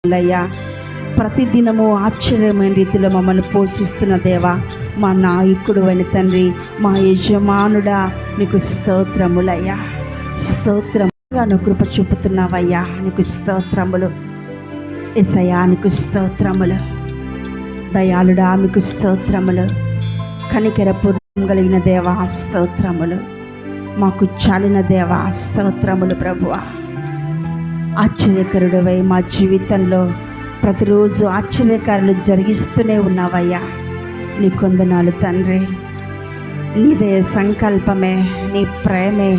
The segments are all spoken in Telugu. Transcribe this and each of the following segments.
అయ్యా. ప్రతిదినము ఆశ్చర్యమైన రీతిలో మమ్మల్ని పోషిస్తున్న దేవా, మా నాయకుడు అయిన తండ్రి, మా యజమానుడా, నీకు స్తోత్రములయ్యా. స్తోత్రముగా నువ్వు కృప చూపుతున్నావయ్యా, నీకు స్తోత్రములు. యేసయ్యా నీకు స్తోత్రములు. దయాళుడా మీకు స్తోత్రములు. కనికరపూర్వం కలిగిన దేవా స్తోత్రములు. మాకు చాలిన దేవా స్తోత్రములు. ప్రభువా ఆశ్చర్యకరుడవై మా జీవితంలో ప్రతిరోజు ఆశ్చర్యకారులు జరిగిస్తూనే ఉన్నావయ్యా. నీ కొందనాలు తండ్రి. నీదే సంకల్పమే, నీ ప్రేమే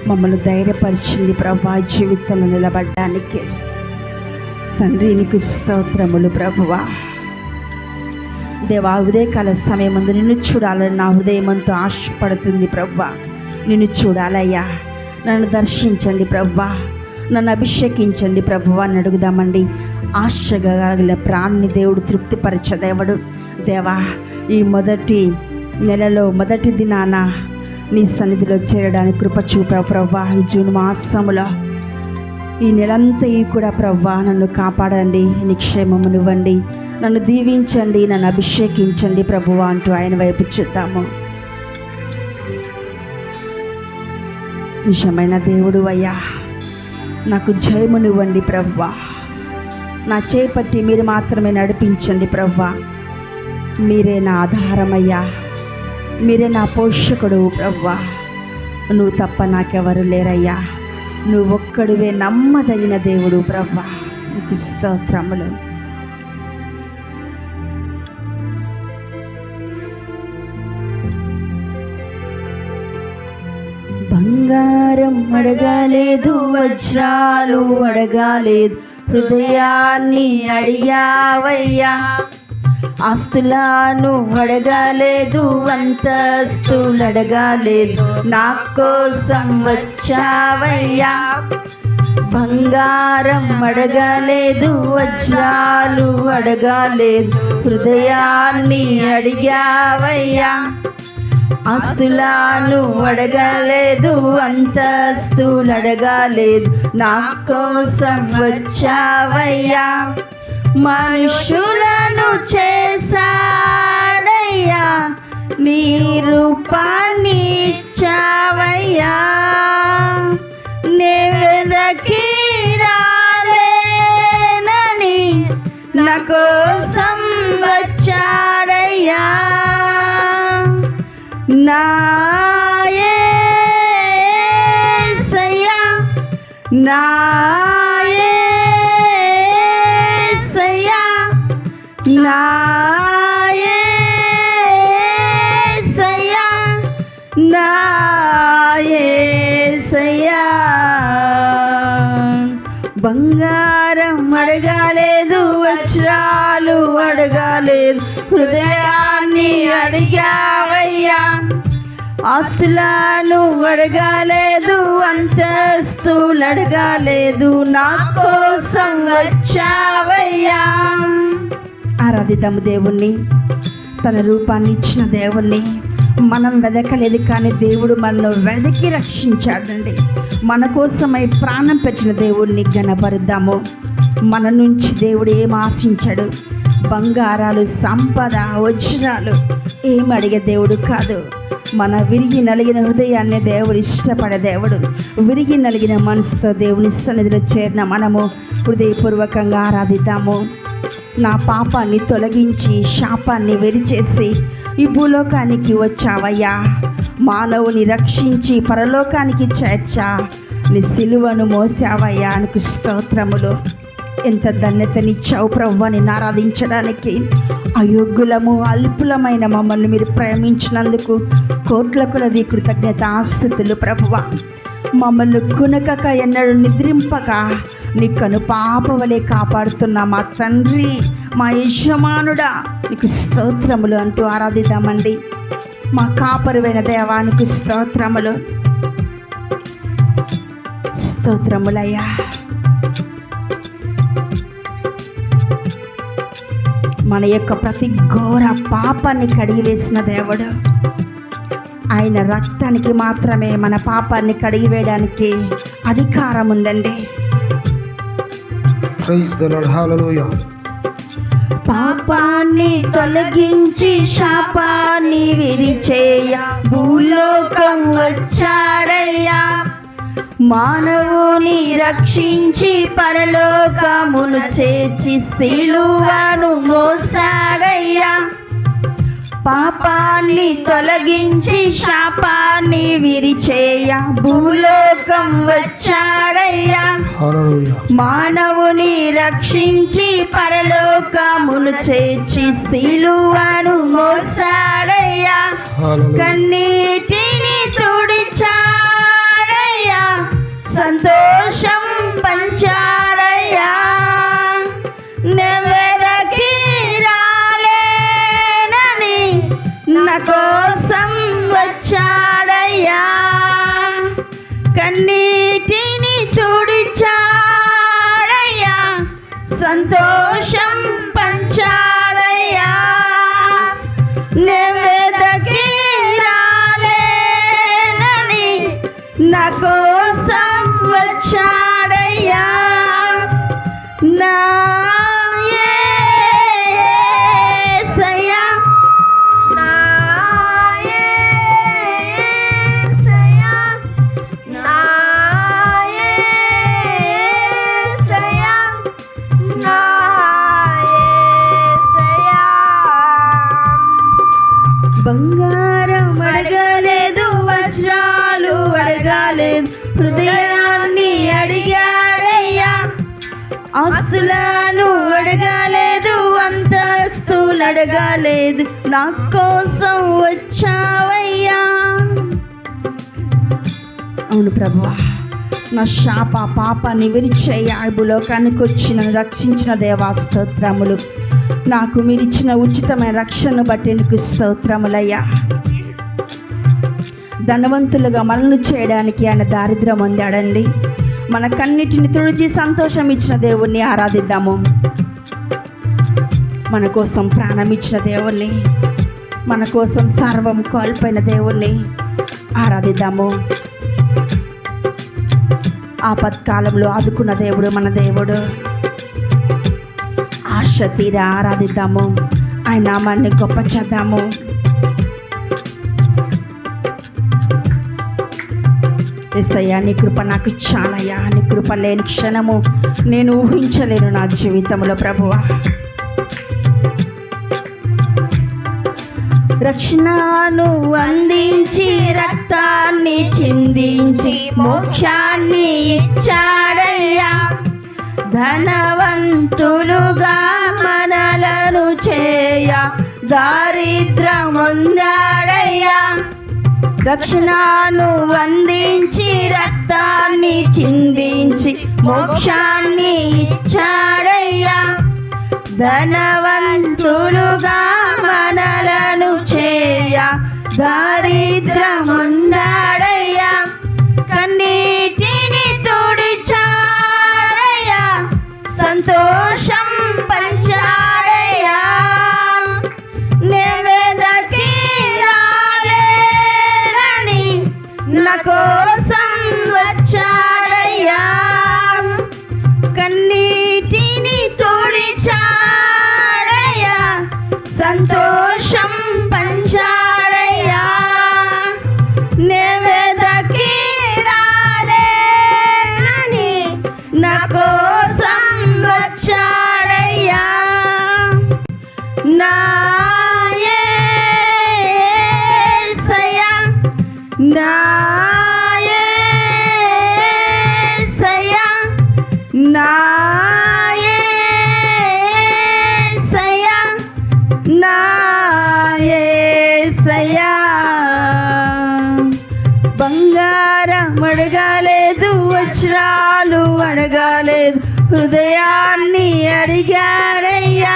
మమ్మల్ని ధైర్యపరిచింది ప్రభువా జీవితంలో నిలబడడానికి. తండ్రి నీకు స్తోత్రములు. ప్రభువా దేవా, ఉదయకాల సమయం ముందు నిన్ను చూడాలని నా హృదయమంతా ఆశపడుతుంది ప్రభువా. నిన్ను చూడాలయ్యా. నన్ను దర్శించండి ప్రభువా, నన్ను అభిషేకించండి ప్రభువా అని అడుగుదామండి. ఆశగా కలిగిన ప్రాణాన్ని దేవుడు తృప్తిపరచదేవుడు. దేవా, ఈ మొదటి నెలలో మొదటి దినాన నీ సన్నిధిలో చేరడానికి కృప చూపావు ప్రభువా. ఈ జూన్ మాసములో ఈ నెలంతా కూడా ప్రభువా నన్ను కాపాడండి, నీ క్షేమమునివ్వండి, నన్ను దీవించండి, నన్ను అభిషేకించండి ప్రభువా అంటూ ఆయన వైపు చూద్దాము. నిజమైన దేవుడు అయ్యా, నాకు జయమునివ్వండి ప్రభువా. నా చేపట్టి మీరు మాత్రమే నడిపించండి ప్రభువా. మీరే నా ఆధారమయ్యా, మీరే నా పోషకుడు ప్రభువా. నువ్వు తప్ప నాకెవరు లేరయ్యా. నువ్వు ఒక్కడివే నమ్మదగిన దేవుడు ప్రభువా. నీకు స్తోత్రములు. బంగారం అడగాలేదు, వజ్రాలు అడగాలేదు, హృదయాన్ని అడిగావయ్యా. ఆస్తులను అడగాలేదు, అంతస్తులు అడగాలేదు, నా కోసం వచ్చావయ్యా. బంగారం అడగాలేదు, వజ్రాలు అడగాలేదు, హృదయాన్ని అడిగావయ్యా. ఆస్తులను అడగలేదు, అంతస్తులు అడగలేదు, నా కోసం వచ్చావయ్యా. మనుషులను చేశాడయ్యా, నీ రూపాన్ని ఇచ్చావయ్యా. నే వెదకి రాలేనని నా కోసం వచ్చాడయ్యా. నా యేసయ్యా, నా యేసయ్యా, నా యేసయ్యా, నా యేసయ్యా. బంగారం అడగాలేదు, వజ్రాలు అడగాలేదు, హృదయాన్ని అడిగావయ్యా. ఆస్తులను అడగాలేదు, అంతస్తులు అడగాలేదు, నా కోసం వచ్చావయ్యా. ఆరాధిద్దాము దేవుణ్ణి, తన రూపాన్ని ఇచ్చిన దేవుణ్ణి. మనం వెదకలేదు కానీ దేవుడు మనల్ని వెదకి రక్షించాడండి. మన కోసమై ప్రాణం పెట్టిన దేవుణ్ణి గణపరుద్దాము. మన నుంచి దేవుడు ఏం ఆశించాడు? బంగారాలు, సంపద, వజ్రాలు ఏం అడిగే దేవుడు కాదు. మన విరిగి నలిగిన హృదయాన్ని దేవుడు ఇష్టపడే దేవుడు. విరిగి నలిగిన మనసుతో దేవుని సన్నిధిలో చేరిన మనము హృదయపూర్వకంగా ఆరాధిద్దాము. నా పాపాన్ని తొలగించి శాపాన్ని వెరిచేసి ఈ భూలోకానికి వచ్చావయ్యా. మానవుని రక్షించి పరలోకానికి చేర్చా. నీ సిలువను మోసావయ్యా. నీకు స్తోత్రములు. ఎంత ధన్యతనిచ్చావు ప్రభువా నిన్ను ఆరాధించడానికి. అయోగ్యులము, అల్పులమైన మమ్మల్ని మీరు ప్రేమించినందుకు కోట్ల కొలది కృతజ్ఞతాస్తుతులు ప్రభువా. మమ్మల్ని కునకక ఎన్నడూ నిద్రింపక నీ కను పాపవలే కాపాడుతున్న మా తండ్రి, మా యజమానుడా, నీకు స్తోత్రములు అంటూ ఆరాధిద్దామండి. మా కాపరువైన దేవానికి స్తోత్రములు. స్తోత్రములయ్యా. మన యొక్క ప్రతి ఘోర పాపాన్ని కడిగివేసిన దేవుడు. ఆయన రక్తానికి మాత్రమే మన పాపాన్ని కడిగివేయడానికి అధికారం ఉందండి. Praise the lord. హల్లెలూయా. పాపాన్ని తొలగించి శాపాన్ని విరిచేయ భూలోకం వచ్చాడయ్యా. మానవుని రక్షించి పరలోకమును చేర్చి సిలువను మోసాడయ్యా. పాపాన్ని తొలగించి శాపాన్ని విరిచేయ భూలోకం వచ్చాడయ్యా. మానవుని రక్షించి పరలోకమును చేర్చి సిలువను మోసాడయ్యా. కన్నీటిని తుడిచాడయ్యా, సంతోషం పంచాడయ్యా. నెమ్మదికి రాలేనని నా కోసం వచ్చాడయ్యా. కన్నీటిని తుడిచాడయ్యా, సంతోషం పంచాడయ్యా. నెమ్మదికి రాలేనని నా కోసం వచ్చాడయ్యా. నా యేసయ్యా, నా యేసయ్యా, నా యేసయ్యా, నా యేసయ్యా. బంగారం అడగలేదు, వజ్రాలు అడగలేదు, హృదయాన్ని అడిగాడయ్యా. ఆస్తులను అడగలేదు, అంతస్తులు అడగలేదు, నా కోసం వచ్చావయ్యా. అవును ప్రభువా, నా శాప పాపాన్ని విరిచేయ భూలోకానికి వచ్చి నన్ను రక్షించిన దేవా స్తోత్రములు. నాకు మీరిచ్చిన ఉచితమైన రక్షణను బట్టి నీకు స్తోత్రములయ్యా. ధనవంతులుగా మనల్ని చేయడానికి ఆయన దారిద్ర్యం పొందాడండి. మన కన్నిటిని తుడిచి సంతోషం ఇచ్చిన దేవుణ్ణి ఆరాధిద్దాము. మన కోసం ప్రాణం ఇచ్చిన దేవుణ్ణి, మన కోసం సర్వం కోల్పోయిన దేవుణ్ణి ఆరాధిద్దాము. ఆపత్కాలంలో ఆదుకున్న దేవుడు మన దేవుడు. ఆశ తీరా ఆరాధిద్దాము, ఆయన నామాన్ని గొప్ప చేద్దాము. యేసయ్యా, నీ కృప నాకు చాలయ్యా. నీ కృప లేని క్షణము నేను ఊహించలేను నా జీవితంలో ప్రభువా. రక్షణను అందించి రక్తాన్ని చిందించి మోక్షాన్ని ఇచ్చాడయ్యా. ధనవంతులుగా మనలను చేయ దారిద్ర్యముందాడయ్యా. రక్షణను అందించి రక్తాన్ని చిందించి మోక్షాన్ని ఇచ్చాడయ్యా. ధనవంతులుగా మనలను చేయ దారిద్ర్యముందాడయ్యా. కన్నీటిని తుడిచాడయ్యా, సంతోషం పంచాడయ్యా. నెమ్మదికి రాలేనని నా కోసం వచ్చాడయ్యా. కన్నీటిని తుడిచాడయ్యా, సంతోషం పంచాడయ్యా. నెమ్మదికి రాలేనని నా కోసం వచ్చాడయ్యా. నా యేసయ్యా, నా యేసయ్యా, నా యేసయ్యా, నా యేసయ్యా. బంగారం అడగలేదు, వజ్రాలు అడగలేదు, హృదయాన్ని అడిగాడయ్యా.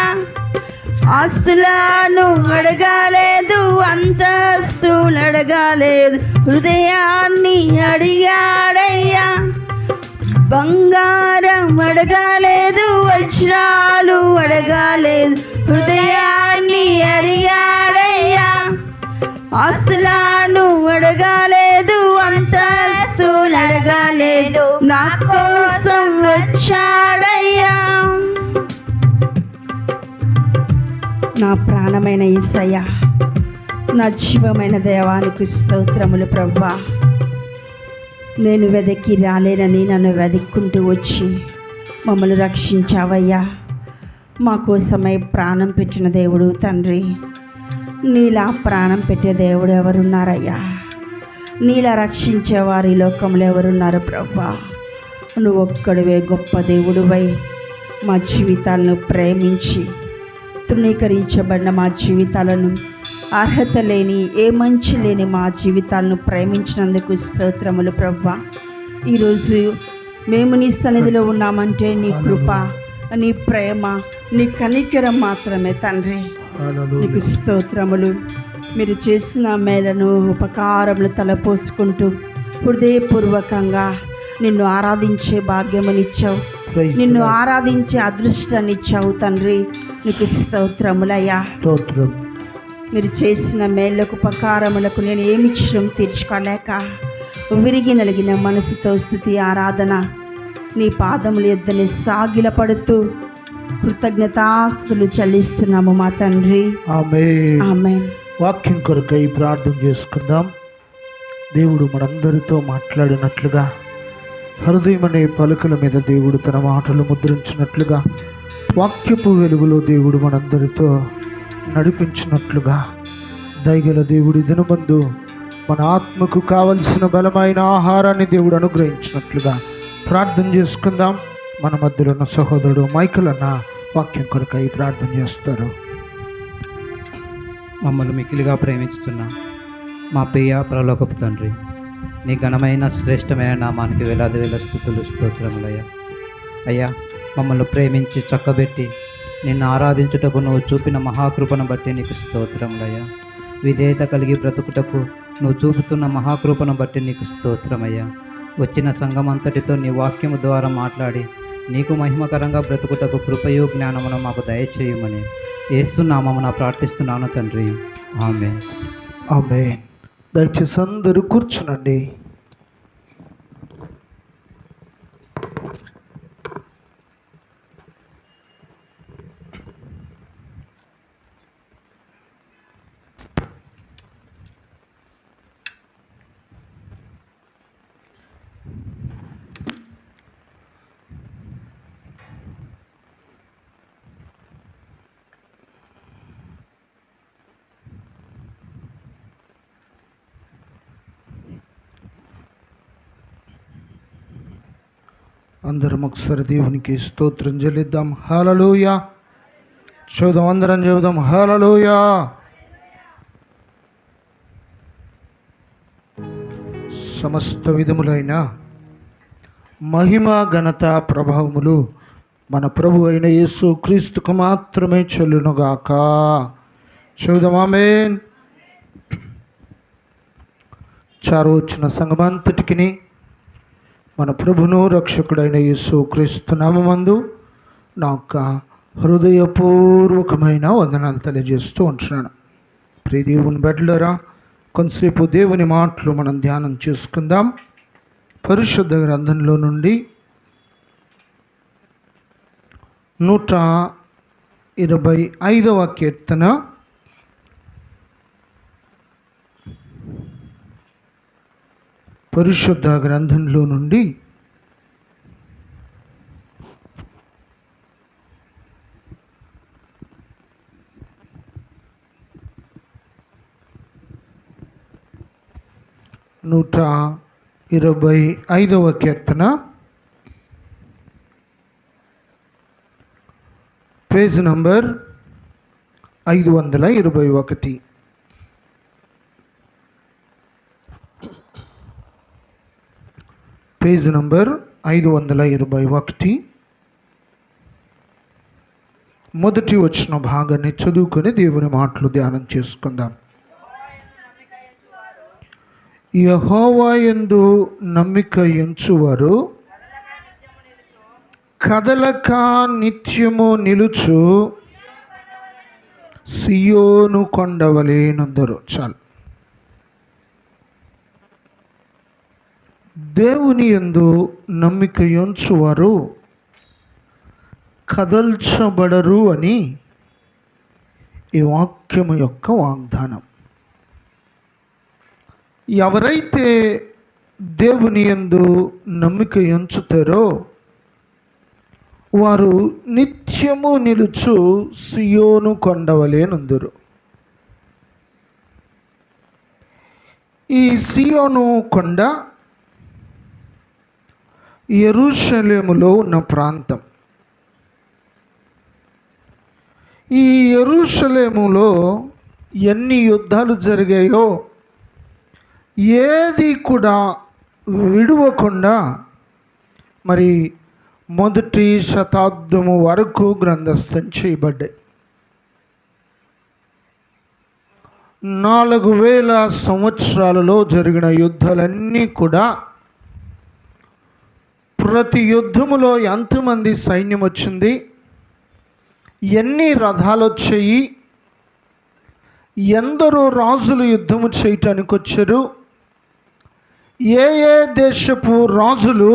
ఆస్తులను అడగలేదు, అంతస్తులు అడగలేదు, హృదయాన్ని అడిగాడయ్యా. బంగారం అడగలేదు, వజ్రాలు అడగలేదు, హృదయాన్ని అడిగాడయ్యా. ఆస్తులను అడగలేదు, అంతస్తులు అడగలేదు, నా కోసం వచ్చాడయ్యా. స్తోత్రములయ్యా. నా ప్రాణమైన యేసయ్యా, నా జీవమైన దేవానికి స్తోత్రములు ప్రభువా. నేను వెదకి రాలేనని నన్ను వెదక్కుంటూ వచ్చి మమ్మల్ని రక్షించావయ్యా. మా కోసమై ప్రాణం పెట్టిన దేవుడు తండ్రి. నీలా ప్రాణం పెట్టే దేవుడు ఎవరున్నారయ్యా? నీలా రక్షించేవారు ఈ లోకంలో ఎవరున్నారు ప్రభువా? నువ్వు ఒక్కడివే గొప్ప దేవుడివై మా జీవితాలను ప్రేమించి తృణీకరించబడిన మా జీవితాలను, అర్హత లేని ఏ మంచి లేని మా జీవితాలను ప్రేమించినందుకు స్తోత్రములు ప్రభువా. ఈరోజు మేము నీ సన్నిధిలో ఉన్నామంటే నీ కృప, నీ ప్రేమ, నీ కనికరం మాత్రమే తండ్రి. నీకు స్తోత్రములు. మీరు చేసిన మేలను ఉపకారములు తలపోసుకుంటూ హృదయపూర్వకంగా నిన్ను ఆరాధించే భాగ్యమునిచ్చావు, నిన్ను ఆరాధించే అదృష్టాన్ని ఇచ్చావు తండ్రి. నీకు స్తోత్రములయ్యా. మీరు చేసిన మేళ్ళకు ఉపకారములకు నేను ఏమిచ్చడం తీర్చుకోలేక విరిగి నలిగిన మనసుతో స్తుతి ఆరాధన నీ పాదముల యొద్దనే సాగిలపడుతూ కృతజ్ఞతాస్తుతులు చెల్లిస్తున్నాము మా తండ్రి. ఆమేన్. ఆమేన్. వాక్యం కొరకై ప్రార్థన చేసుకుందాం. దేవుడు మనందరితో మాట్లాడినట్లుగా, హృదయం అనే పలుకల మీద దేవుడు తన మాటలు ముద్రించినట్లుగా, వాక్యపు వెలుగులో దేవుడు మనందరితో నడిపించినట్లుగా, దయగల దేవుడి దినమందు మన ఆత్మకు కావలసిన బలమైన ఆహారాన్ని దేవుడు అనుగ్రహించినట్లుగా ప్రార్థన చేసుకుందాం. మన మధ్యలో ఉన్న సహోదరుడు మైకల్ అన్న వాక్యం కొరకై ప్రార్థన చేస్తారు. మమ్మల్ని మిక్కిలిగా ప్రేమించుతున్న మా ప్రియ పరలోకపు తండ్రి, నీ ఘనమైన శ్రేష్టమైన నామానికి వేలాది వేల స్తుతులు స్తోత్రములయ్యా. అయ్యా, మమ్మల్ని ప్రేమించి చక్కబెట్టి నిన్ను ఆరాధించుటకు నువ్వు చూపిన మహాకృపను బట్టి నీకు స్తోత్రములయ్యా. విధేయత కలిగి బ్రతుకుటకు నువ్వు చూపుతున్న మహాకృపను బట్టి నీకు స్తోత్రమయ్యా. వచ్చిన సంఘం అంతటితో నీ వాక్యము ద్వారా మాట్లాడి నీకు మహిమకరంగా బ్రతుకుటకు కృపయు జ్ఞానమును మాకు దయచేయమని యేసు నామమున ప్రార్థిస్తున్నాను తండ్రి. ఆమేన్. ఆమేన్. దయచేసి అందరూ కూర్చునండి. అందరం ఒకసారి దేవునికి స్తోత్రం చెల్లిద్దాం. హల్లెలూయా. చూద్దాం, అందరం చెబుదాం హల్లెలూయా. సమస్త విధములైన మహిమ, ఘనత, ప్రభావములు మన ప్రభు అయిన యేసు క్రీస్తుకు మాత్రమే చెల్లునుగాక. చూద్దాం ఆమేన్. చారోచిన సంగమంతటికి మన ప్రభును రక్షకుడైన యేసు క్రీస్తు నామమందు నా యొక్క హృదయపూర్వకమైన వందనాలు తెలియజేస్తూ ఉంటున్నాను. ప్రియ దేవుని బిడ్డలారా, కొంతసేపు దేవుని మాటలు మనం ధ్యానం చేసుకుందాం. పరిశుద్ధ గ్రంథంలో నుండి 125వ కీర్తన పరిశుద్ధ గ్రంథంలో నుండి 125వ కీర్తన పేజ్ నంబర్ 521. Page number 521. మొదటి వచ్చిన భాగాన్ని చదువుకొని దేవుని మాటలు ధ్యానం చేసుకుందాం. యెహోవా యందు నమ్మిక ఉంచువారు కదలక నిత్యము నిలుచు సియోను కొండవలేనందరు. చాలు. దేవుని యందు నమ్మిక ఉంచువారు కదల్చబడరు అని ఈ వాక్యము యొక్క వాగ్దానం. ఎవరైతే దేవుని యందు నమ్మిక ఉంచుతారో వారు నిత్యము నిలుచు సియోను కొండవలెనుందురు. ఈ సియోను కొండ యెరూషలేములో ఉన్న ప్రాంతం. ఈ యెరూషలేములో ఎన్ని యుద్ధాలు జరిగాయో ఏది కూడా విడువకుండా మరి మొదటి శతాబ్దము వరకు గ్రంథస్థం చేయబడ్డాయి. 4000 సంవత్సరాలలో జరిగిన యుద్ధాలన్నీ కూడా ప్రతి యుద్ధములో ఎంతమంది సైన్యం వచ్చింది, ఎన్ని రథాలు వచ్చాయి, ఎందరో రాజులు యుద్ధము చేయటానికి వచ్చారు, ఏ దేశపు రాజులు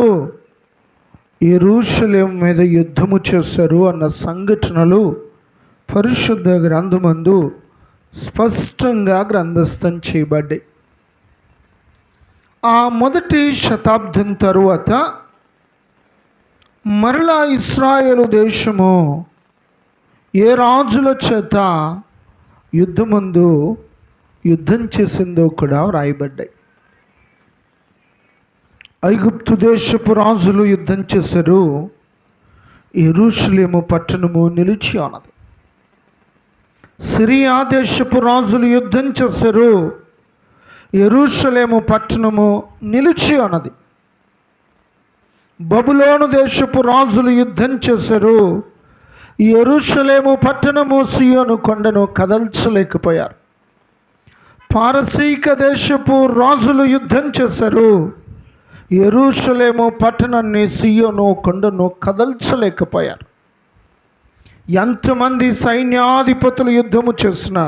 యెరూషలేము మీద యుద్ధము చేశారు అన్న సంఘటనలు పరిశుద్ధ గ్రంథమందు స్పష్టంగా గ్రంథస్థం చేయబడ్డాయి. ఆ మొదటి శతాబ్దం తరువాత మరలా ఇశ్రాయేలు దేశము ఏ రాజుల చేత యుద్ధం చేసిందో కూడా వ్రాయబడ్డాయి. ఐగుప్తు దేశపు రాజులు యుద్ధం చేశారు, యెరూషలేము పట్టణము నిలిచి ఉన్నది. సిరియా దేశపు రాజులు యుద్ధం చేశారు, యెరూషలేము పట్టణము నిలిచి ఉన్నది. బబులోను దేశపు రాజులు యుద్ధం చేశారు, యెరూషలేము పట్టణము సియోను కొండను కదల్చలేకపోయారు. పారసీక దేశపు రాజులు యుద్ధం చేశారు, యెరూషలేము పట్టణాన్ని సియోను కొండను కదల్చలేకపోయారు. ఎంతమంది సైన్యాధిపతులు యుద్ధము చేసినా,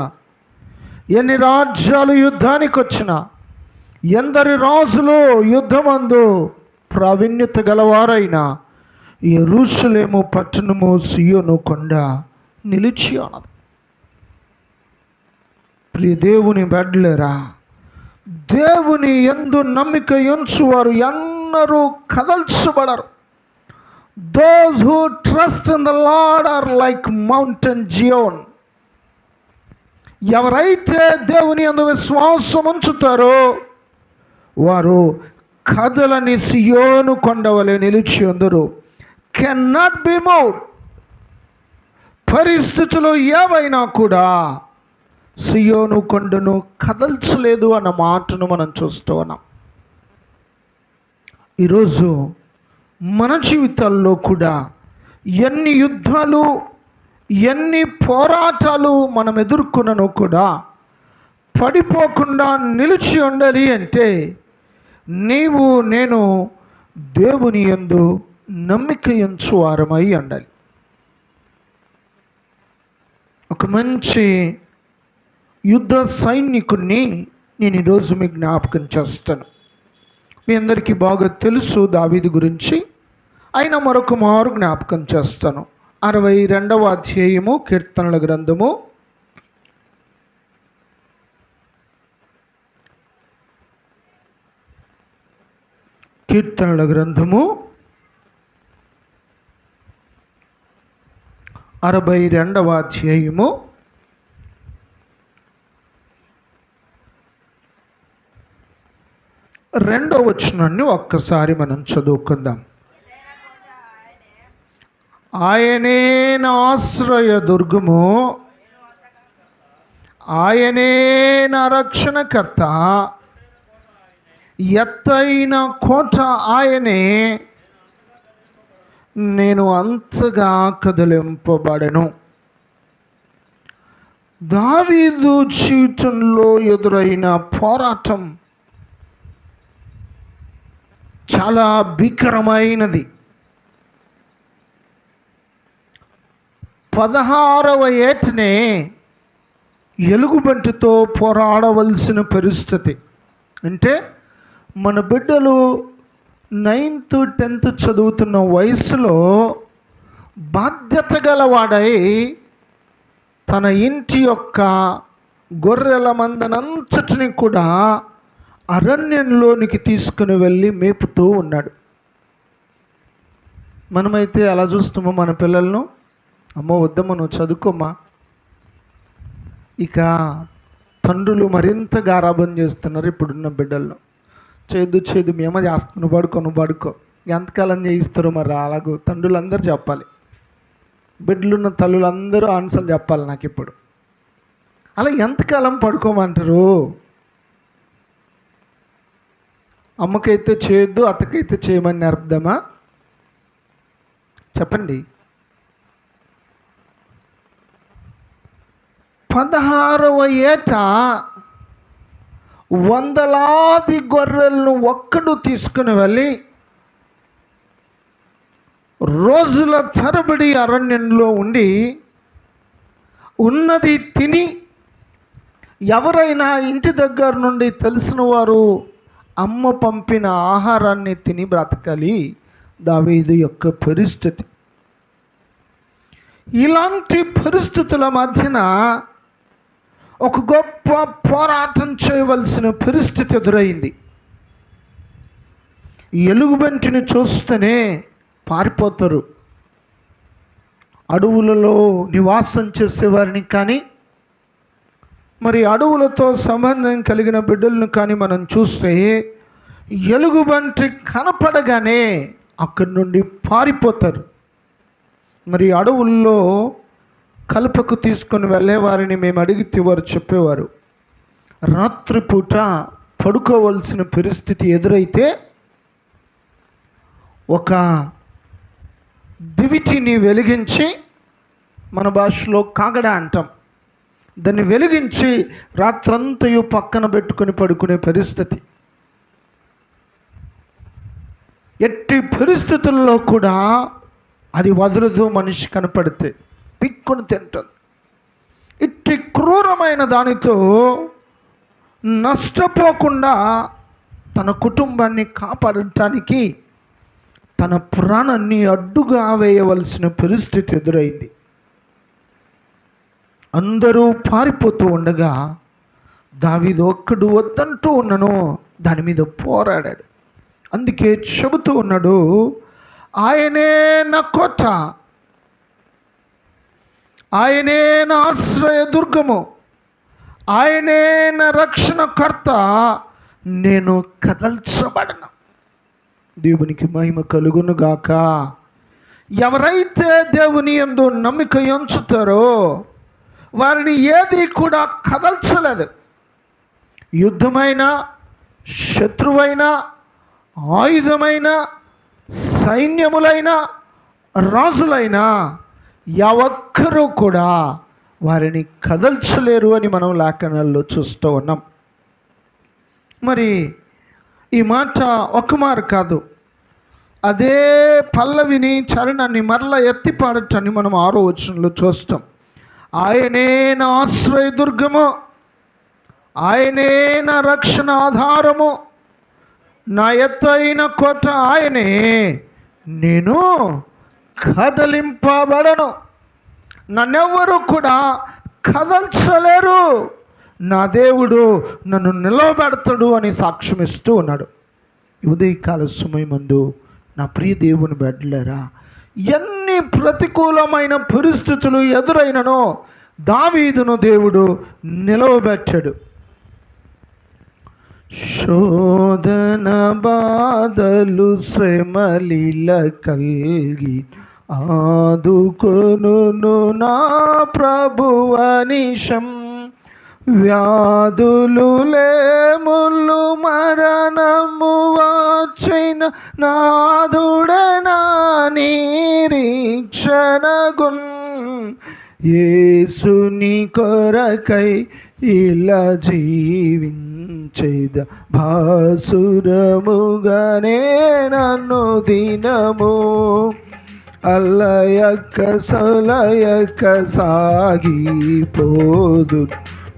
ఎన్ని రాజ్యాలు యుద్ధానికి వచ్చినా, ఎందరి రాజులు యుద్ధమందు ప్రావీణ్యత గలవారైనా యెరూషలేము పట్టణము సియోను కొండ నిలిచి ఉన్నది. ప్రియ దేవుని బిడ్డలారా, దేవుని యందు నమ్మిక ఉంచువారు ఎన్నరూ కదల్చబడరు. Those who trust in the Lord are like Mountain Zion. ఎవరైతే దేవుని యందు విశ్వాసం ఉంచుతారో వారు కదలని సియోను కొండవలె నిలిచి ఉందరు. Cannot be moved. పరిస్థితులు ఏవైనా కూడా సియోను కొండను కదల్చలేదు అన్న మాటను మనం చూస్తూ ఉన్నాం. ఈరోజు మన జీవితాల్లో కూడా ఎన్ని యుద్ధాలు, ఎన్ని పోరాటాలు మనం ఎదుర్కొనను కూడా పడిపోకుండా నిలిచి ఉండాలి అంటే నీవు నేను దేవుని యందు నమ్మిక ఉంచు వారమై ఉండాలి. ఒక మంచి యుద్ధ సైనికుణ్ణి నేను ఈరోజు మీకు జ్ఞాపకం చేస్తాను. మీ అందరికీ బాగా తెలుసు దావీదు గురించి, అయినా మరొక మారు జ్ఞాపకం చేస్తాను. 62వ అధ్యాయము కీర్తనల గ్రంథము 62వ అధ్యాయము 2వ వచనాన్ని ఒక్కసారి మనం చదువుకుందాం. ఆయనే నా ఆశ్రయ దుర్గము, ఆయనే నా రక్షణకర్త, ఎత్తైన కోట ఆయనే, నేను అంతగా కదిలింపబడెను. దావీదు జీవితంలో ఎదురైన పోరాటం చాలా భీకరమైనది. 16వ ఏటనే ఎలుగుబంటితో పోరాడవలసిన పరిస్థితి. అంటే మన బిడ్డలు 9th 10th చదువుతున్న వయసులో బాధ్యత గలవాడై తన ఇంటి యొక్క గొర్రెల మందనంతటిని కూడా అరణ్యంలోనికి తీసుకుని వెళ్ళి మేపుతూ ఉన్నాడు. మనమైతే అలా చూస్తామో మన పిల్లలను, అమ్మో వద్దమ్మా నువ్వు చదువుకోమ్మా. ఇక తండ్రులు మరింత గారాబం చేస్తున్నారు ఇప్పుడున్న బిడ్డలను. చేదు మేమ చేస్తా, నువ్వు పడుకో. ఎంతకాలం చేయిస్తారో మరి అలాగూ తండ్రులు అందరూ చెప్పాలి, బిడ్డలున్న తల్లులు అందరూ ఆన్సర్లు చెప్పాలి నాకు ఇప్పుడు. అలా ఎంతకాలం పడుకోమంటారు? అమ్మకైతే చేయొద్దు, అత్తకైతే చేయమని అర్థమా? చెప్పండి. 16వ ఏట వందలాది గొర్రెలను ఒక్కడు తీసుకుని వెళ్ళి రోజుల తరబడి అరణ్యంలో ఉండి ఉన్నది తిని, ఎవరైనా ఇంటి దగ్గర నుండి తెలిసిన వారు అమ్మ పంపిన ఆహారాన్ని తిని బ్రతకాలి. దావీదు యొక్క పరిస్థితి. ఇలాంటి పరిస్థితుల మధ్యన ఒక గొప్ప పోరాటం చేయవలసిన పరిస్థితి ఎదురైంది. ఎలుగుబంటిని చూస్తేనే పారిపోతారు. అడవులలో నివాసం చేసేవారిని కానీ, మరి అడవులతో సంబంధం కలిగిన బిడ్డలను కానీ మనం చూస్తే ఎలుగుబంటి కనపడగానే అక్కడి నుండి పారిపోతారు. మరి అడవుల్లో కలపకు తీసుకొని వెళ్ళేవారిని మేము అడిగితే వారు చెప్పేవారు, రాత్రిపూట పడుకోవలసిన పరిస్థితి ఎదురైతే ఒక దివిటిని వెలిగించి, మన భాషలో కాగడ అంటాం, దాన్ని వెలిగించి రాత్రంతయు పక్కన పెట్టుకొని పడుకునే పరిస్థితి. ఎట్టి పరిస్థితుల్లో కూడా అది వదలదు. మనిషి కనపడితే పిక్కుని తింటుంది. ఇట్టి క్రూరమైన దానితో నష్టపోకుండా తన కుటుంబాన్ని కాపాడటానికి తన ప్రాణాన్ని అడ్డుగా వేయవలసిన పరిస్థితి ఎదురైంది. అందరూ పారిపోతూ ఉండగా దావీదు ఒక్కడు వద్దంటూ ఉన్నను దాని మీద పోరాడాడు. అందుకే చెబుతూ ఉన్నాడు, ఆయనే నా కోట, ఆయనే నా ఆశ్రయ దుర్గము, ఆయనే నా రక్షణకర్త, నేను కదల్చబడను. దేవునికి మహిమ కలుగును గాక. ఎవరైతే దేవుని యందు నమ్మిక ఉంచుతారో వారిని ఏది కూడా కదల్చలేదు. యుద్ధమైన, శత్రువైన, ఆయుధమైన, సైన్యములైన, రాజులైన ఒక్కరూ కూడా వారిని కదల్చలేరు అని మనం లేఖనాల్లో చూస్తూ ఉన్నాం. మరి ఈ మాట ఒక మారు కాదు, అదే పల్లవిని చరణాన్ని మరలా ఎత్తి పాడటాన్ని మనం 6వ వచనంలో చూస్తాం. ఆయనే నా ఆశ్రయ దుర్గము, ఆయనే నా రక్షణ ఆధారము, నా ఎత్తైన కోట ఆయనే, నేను కదలింపబడను. నన్నెవ్వరూ కూడా కదల్చలేరు. నా దేవుడు నన్ను నిలవబెడతాడు అని సాక్ష్యం ఇస్తూ ఉన్నాడు. ఉదయకాల సమయమందు నా ప్రియ దేవుని బిడ్డలారా, ఎన్ని ప్రతికూలమైన పరిస్థితులు ఎదురైననో దావీదును దేవుడు నిలవబెట్టాడు. శోధన బాధలు శ్రమలిల కల్గి ఆదుకొను నా ప్రభువనిశం, వ్యాధులు లేములు మరణము వచ్చిన నాదుడనా నిరీక్షణగున్, యేసుని కొరకై ఇలా జీవించేద భాసురముగానే నన్ను దినము, అల్లయక్క సలయక్క సాగిపోదు,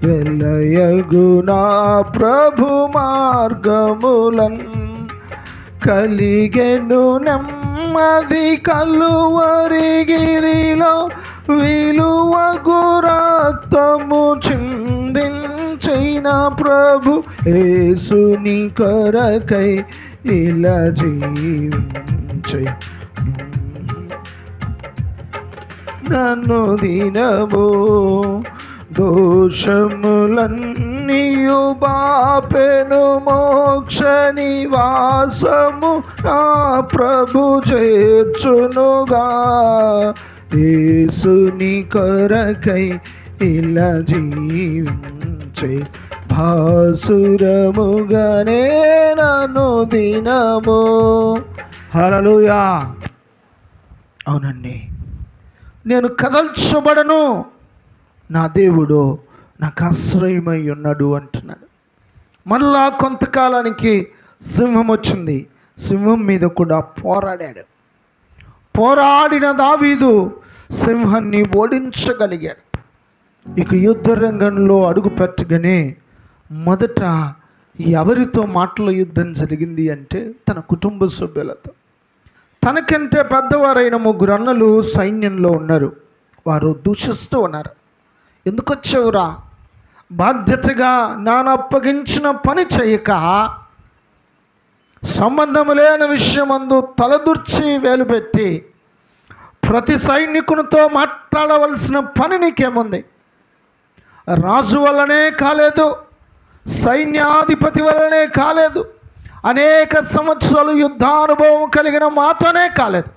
వెలయగు నా ప్రభు మార్గములన్, కలిగెను నెమ్మ అది కలువరిగిరిలో విలువగు రక్తము చిందించిన ప్రభు యేసుని కొరకై ఇలా జీవించే నన్ను దినము దోషములన్నీయు బాపెను మోక్ష నివాసము నా ప్రభు చేర్చునుగా యేసుని కొరకై ఇలా జీవించే భాసురముగానే నన్ను దినము. హల్లెలూయా. అవునండి, నేను కదల్చబడను, నా దేవుడు నాకు ఆశ్రయమై ఉన్నాడు అంటున్నాడు. మళ్ళా కొంతకాలానికి సింహం వచ్చింది. సింహం మీద కూడా పోరాడాడు. పోరాడిన దావీదు సింహాన్ని ఓడించగలిగాడు. ఇక యుద్ధ రంగంలో అడుగు పెట్టగానే మొదట ఎవరితో మాటల యుద్ధం జరిగింది అంటే తన కుటుంబ సభ్యులతో. తనకంటే పెద్దవారైన 3 అన్నలు సైన్యంలో ఉన్నారు. వారు దూషిస్తూ ఉన్నారు. ఎందుకు వచ్చావురా, బాధ్యతగా నాన్న అప్పగించిన పని చేయక సంబంధం లేని విషయమందు తలదూర్చి వేలు పెట్టి ప్రతి సైనికునితో మాట్లాడవలసిన పని నీకేముంది? రాజు వల్లనే కాలేదు, సైన్యాధిపతి వల్లనే కాలేదు, అనేక సంవత్సరాలు యుద్ధానుభవం కలిగిన మాతోనే కాలేదు.